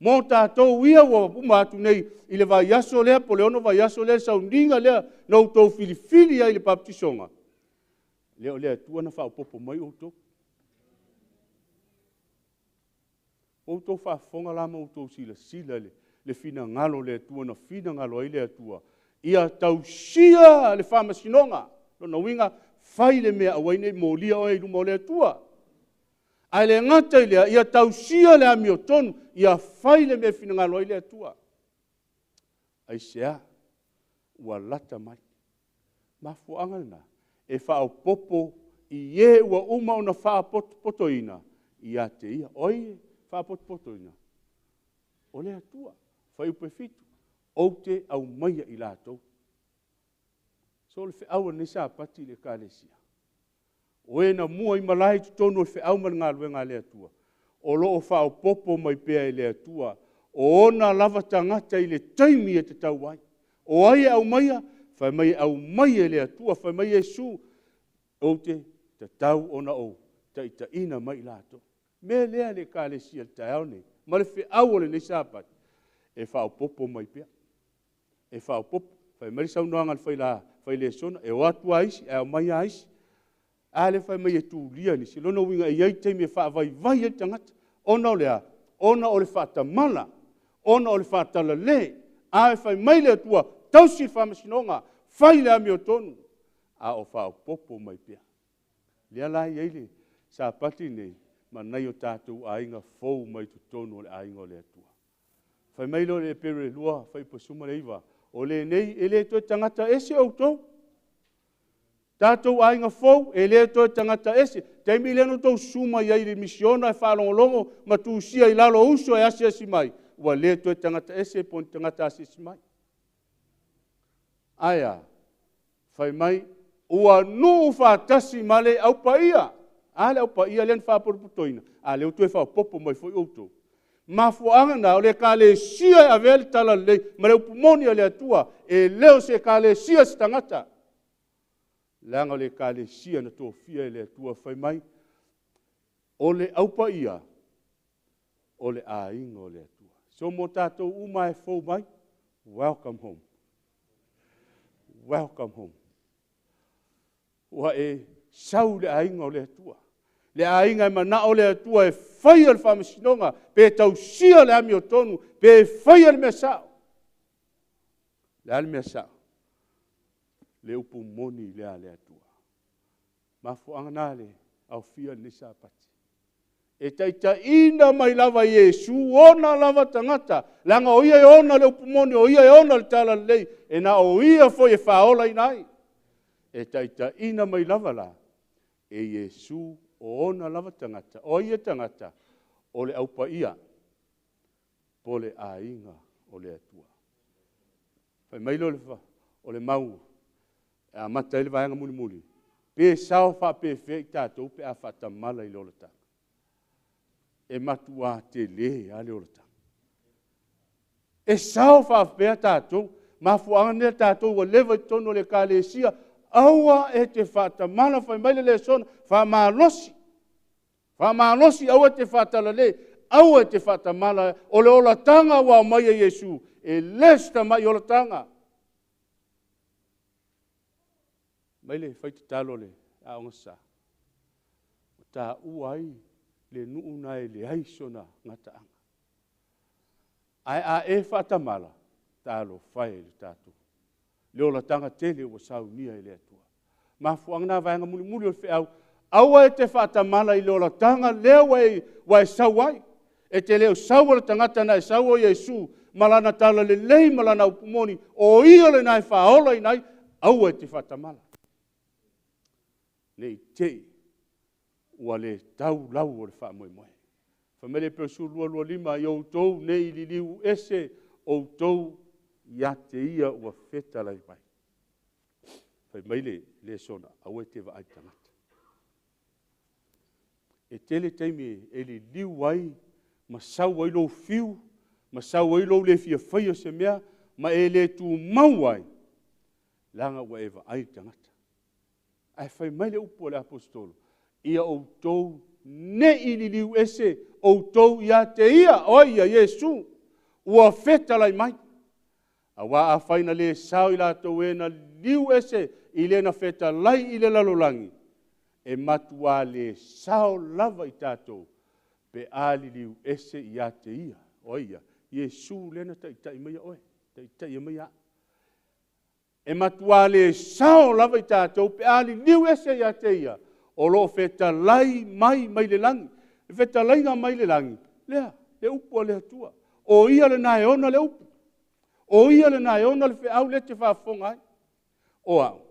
S4: Mō tātou ia ua uma atu nei I le vai aso lea, po le ono vai aso lea, saundinga lea, nou tau filifili ia I le baptisonga. Leo le atua na wha popo mai o tau. O tō whaafonga lama o tō sila le fina ngalo le atua na fina ngalo ai le atua. Ia tau sia le whamasinonga. Lona winga whai le mea awaine mō lia o e luma o le atua. Ai le ngata I lea, ia tau sia le ami o tonu, ia whai le mea fina ngalo ai le atua. Ai sea, ua lata mai. Mafu angalna, e whao popo I e ua uma ona wha poto ina. Ia te ia, oie. Whapotopoto ina. O le atua, whai upe fitu, o te au maia I lātou. So le whiaua ni sa pati le kālesia. O e na mua I malai tu tonu le whiau man ngā luenga le atua. O loo whao popo mai pēa I le atua. O ona lava tangata I le taimi e te tau ai. O ai au maia, whai mai au maia le atua, whai mai Yesu. O te tau ona o, ta ina mai I lātou. Me lea le kālesia te au nei. Ma le whiau le ni sāpati. E whao popo mai pia. E whao popo. Whai mari sau noanga whai le sona. E watu aisi, e au mai aisi. A le whai mai e tū lia ni. Si lona winga e iei teimi e wha vai e tangata. Ona o lea. Ona o le whata mala. Ona o le whata la le. A e whai mai le atua. Tausi whamasinonga. Whai le ami o tonu. A o whao popo mai pia. Lea lai eile. Sāpati nei. Ma nai o tātou ainga fou mai tu tonu o le ainga o le atua. Whai mai lo le pere lua, whai pasuma le iwa. O le nei, e le toi tangata ese au tau. Tātou ainga fou, e le toi tangata ese. Teimi le no tau suma iai le misiona e whalongolongo, ma tu sia I lalo uso e asi mai. Ua le toi tangata ese, pon tangata asi mai. Aia, whai mai, ua nuu whātasi male au paia. Ale au pa ia len fa por putoina. Ale o tu fa popo mai foi outo. Ma fuanga na ole ka le sia a vel tala le, ma le pumoni le atua e leo se ka le sia stangata. Langa le ka le sia na to fia le atua fai mai. Ole au pa ia. Ole a ingo le atua. So mo tatou uma e fo mai. Welcome home. Welcome home. Wa e sau le a ingo le atua. Le ainga mana o le atua e whai al whamasinonga, pe tau sia le ami o tonu, pe whai al mea sao. Le al mea sao. Le upu moni le a le atua. Mafu anganale au fia ni sāpati. E taita ina mai lava Yesu, ona lava tangata, langa o ia e ona le upu moni, o ia e ona le tala lei, e na o ia foi e whaola inai. e taʻitaʻina mai lava la, e Iesu o ona lava tangata, o ia tangata, o le aupaia, po le aiga o le atua. Fai mai lo le fa, o le mau, e amata i le vaega mulimuli, pe sao faapefea i tatou pe a faatamala i le olatanga. E matua te lē a le olatanga. E sao faapea tatou, mafuaga nea tatou ua leva i tonu o le ekalesia, aua e te faatamala fai mai le sona, faamalosi. Faamalosi aua te faatalalē, aua e te faatamala o le olatanga ua mai a Iesu, e lesi tamai olatanga. Mai le faitatalo le aoga sa. O tāua ai le nuu na e leai sona gataaga. Ae a e faatamala, talo fai le tatou. Le olatanga tele ua saunia i le atua. Mafuaga na vaega mulimuli o le feʻau, aua e te faatamala i le olatanga lea ua e sau ai. E te leo sau o le tagata na e sau o Iesu, ma lana tala lelei ma lana upumoni, o ia lenā e faaola inai, aua e te faatamala. Nei tei, ua le tau lau o le faamoemoe. Famele pesu lua lima i outou nei liliu ese outou ia te ia ua feta lai mai. Fai mai le sona, au e te vaai tangata. E tele teimi e liliu ai, ma sau ai lou fiu, ma sau ai lou le fia whaia se mea, ma e le tu mau ai, langa ua e vaai tangata. Ai fai mai le upo le apostolo, ia outou ne i liliu ese, outou ia te ia, oia Iesu, ua feta lai mai. Awa a faina le sao i lātou e na liu ese i le na feta lai i le lalolangi. E matua le sao lava i tātou pe ali liu ese i a te ia. Oia, Iesu lena tai mai oe, tai mai a. E matua le sao lava i tātou pe ali liu ese i a te ia. O lo feta lai mai le langi. Feta lai nga mai le langi. Lea, le upu a le atua. O ia le nae ona le upu. O ia le nae ona le feau le te whaafonga ai. O au,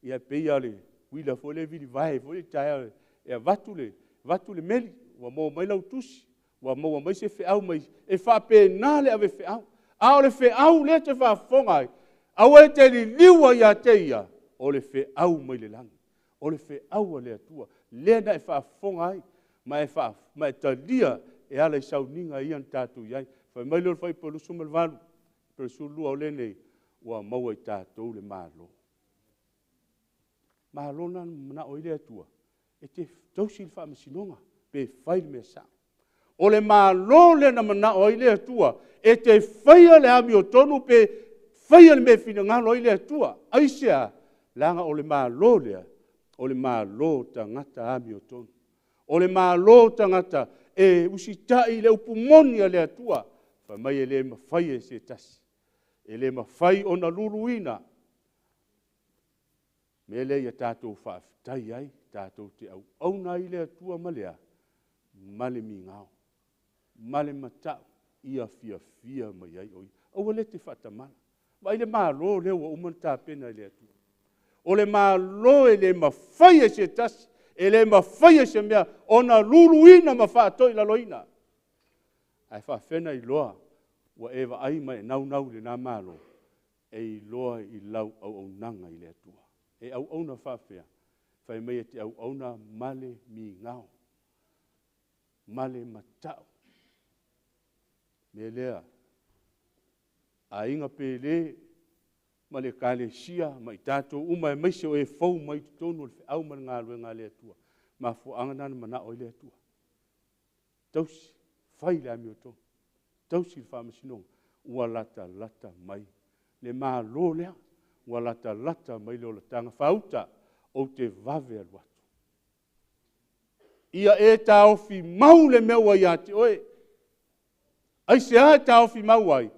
S4: ia peia le wila fo le vili vai, fo le tae e vatu le meli, wa mo mai lau tusi, wa mo mai se feau mai, e whaapena le ave feau. A o le feau le te whaafonga ai, au e te li liua ia te ia, o le feau mai le langi, o le feau le atua, le na e whaafonga ai, ma e talia e ala i sauninga ian tātou iai, whai mai lor whai polusu malvalu, polusu lua o le nei, ua maua i tātou le mālo. Mālo na mana o ile atua, e te tausi le whaamasinonga, pe whai le mea sa. O le mālo le na mana o ile atua, e te whaia le ami o tonu, pe whaia le mea whina o ile atua, aisea, langa o le mālo lea, o le mālo tangata ami o tonu. O le mālo tangata, e usitai le upumoni a le atua, wha mai e le mawhai e se tasi. E le mawhai o na luruina. Me le ia tātou whaafitai ai, tātou te au. Au na i le atua malea, male mi ngao. Male matau, ia fia mai ai oi. Au le te whatamana. Vai le mālo le ua umanta pena i le atua. O le mālo e le mawhai e se tasi, e le mawhai e se mea, o na luruina ma whaatoi la loina. Ai whaafena i loa, wa ewa ai mai nau le nā mālo, e i loa i lau au nanga i le atua. E au na whaafea, whai mai e te au na male mi ngao, male matau. Me lea, a inga pe le, ma le kalesia, ma i tātou uma e maise o e fau mai tonu le au ma ngā lue ngā le atua. Ma fuanga nana mana o le atua. Tausi, whai le ami o tonu. Tausi le whaamasinonga, ua lata mai. Le mā lo lea, ua lata mai le o la tanga whauta o te vave alu atu. Ia e tā ofi mau le meua ia te oe. Ai se a tā ofi mau ai.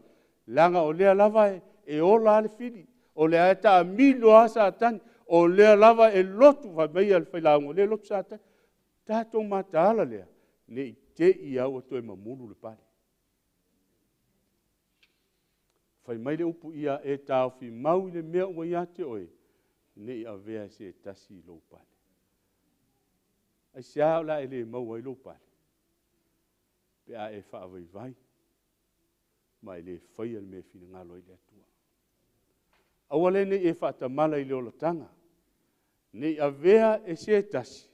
S4: Langa o lea lava e ola ale fili. O lea e tā milo a sātani. O lea lava e lotu vai mai al whailaungo. Le lotu sātani. Tātou mata ala lea. Ne i te i au o toi mamuru le pare. Whai mai le upu ia e tā ofi mau le mea ua ia te oe. nei a vea se tasi lo pale. Ai sia la ele mau ai lo pale. Pe a e wha vai, ma ele whai al me fina ngalo i le atua. Awale nei e wha tamala i le olatanga, nei a vea e se tasi,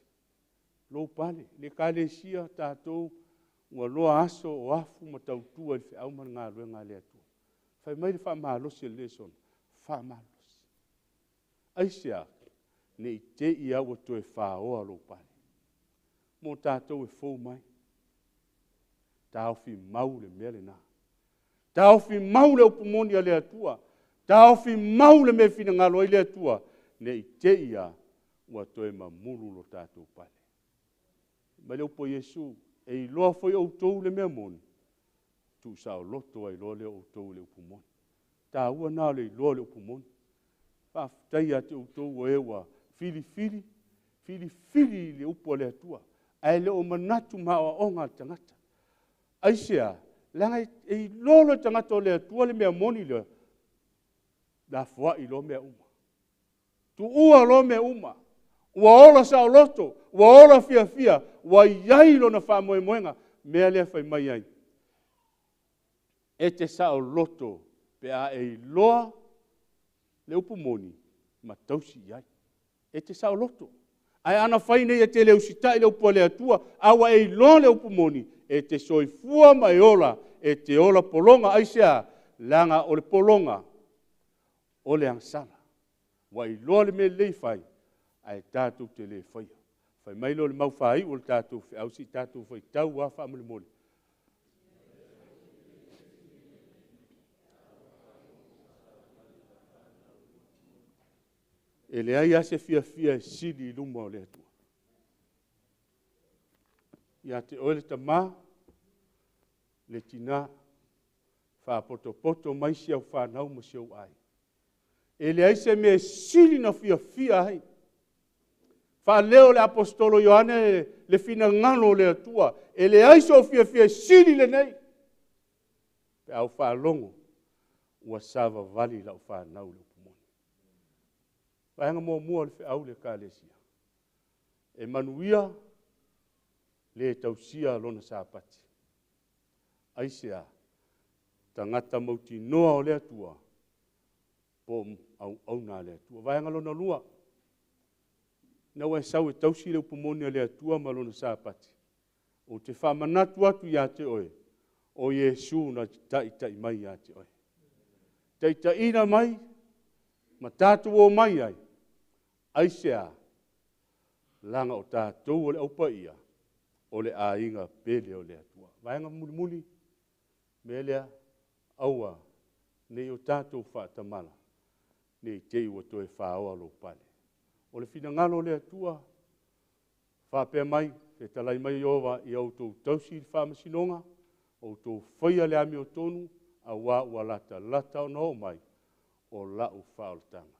S4: lo pale, le kale sia tātou, ua loa aso o afu ma tautua i whi au man ngā rua ngā le atua. Whai mai le wha mahalosi le son, wha mahalosi. Aisea, nei te i awa to e wha oa lo pale. Mo tātou e fōu mai. Tāo fi mau le mele nā. Tāo fi mau le upumoni a le atua. Tāo fi mau le me fina ngalo i le atua. Nei te i a ua to e mamulu lo tātou pale. Ma le upo Yesu, e i loa foi au tou le mea moni. Tu sao loto ai loa le au tou le upumoni. Tā ua nā le i loa le upumoni. Whaftai a te au tou e ua fili le upo le atua. Ai le o manatu maa o ngā tangata. Aisea, langa e lolo tangata o le atua le mea moni le. La fua i lo mea uma. Tu ua lo mea uma. Ua ola sa o loto. Ua ola fia. Ua iai lo na wha moe moenga. Mea lea whai mai ai. E te sa o loto. Pe a e loa le upumoni. Ma tausi iai. E te sa o loto. Ai ana whai nei e te leo sitai leo pua le atua. Awa e loa le upumoni. E te soifua mai ola. E te ola polonga. Aisea langa o le polonga. O le angsana. Wa i loa le me lei whai. Ai tātou te le whai. Whai mai lo le mau whai. O le tātou au si tātou whai tau wa wha mole mole. E le ai ase fia sili luma o le atua. Ia te oele ta mā, le tina, wha poto mai siau whanau ma siau ai. E le ai se me sili na fia ai. Wha leo le apostolo Ioane le fina ngano le atua. E le ai so fia sili le nei. Pe au wha longo, ua sava vali lau whanau le. Vaenga mua le au le kālesia. E manuia le tausia lona sāpati. Aisea, tangata mauti noa o le atua, po au nā le atua. Vaenga lona lua. Nau e sau e tausi le upumoni le atua ma lona sāpati. O te whamanatu atu ia te oe. O Yesu na tai mai ia te oe. Tai ina mai, ma tātou o mai ai. Aisea, langa o tātou o le aupa ia, o le ainga pele o le atua. Vaenga muli, me lea aua, nei o tātou whaatamala, nei tei ua toe whaoa lo pale. O le fina ngalo le atua, whapea mai, te talai mai owa i au tau tausi i whamasinonga, o tau whaia le ami o tonu, a wā ua lata o nao mai, o lau whaoltanga.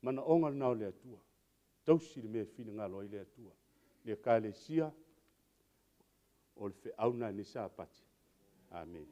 S4: Mana onga nao le atua. Tausi le mea fina ngalo i le atua. Le kāle sia, o le fe auna ni sāpati. Amen.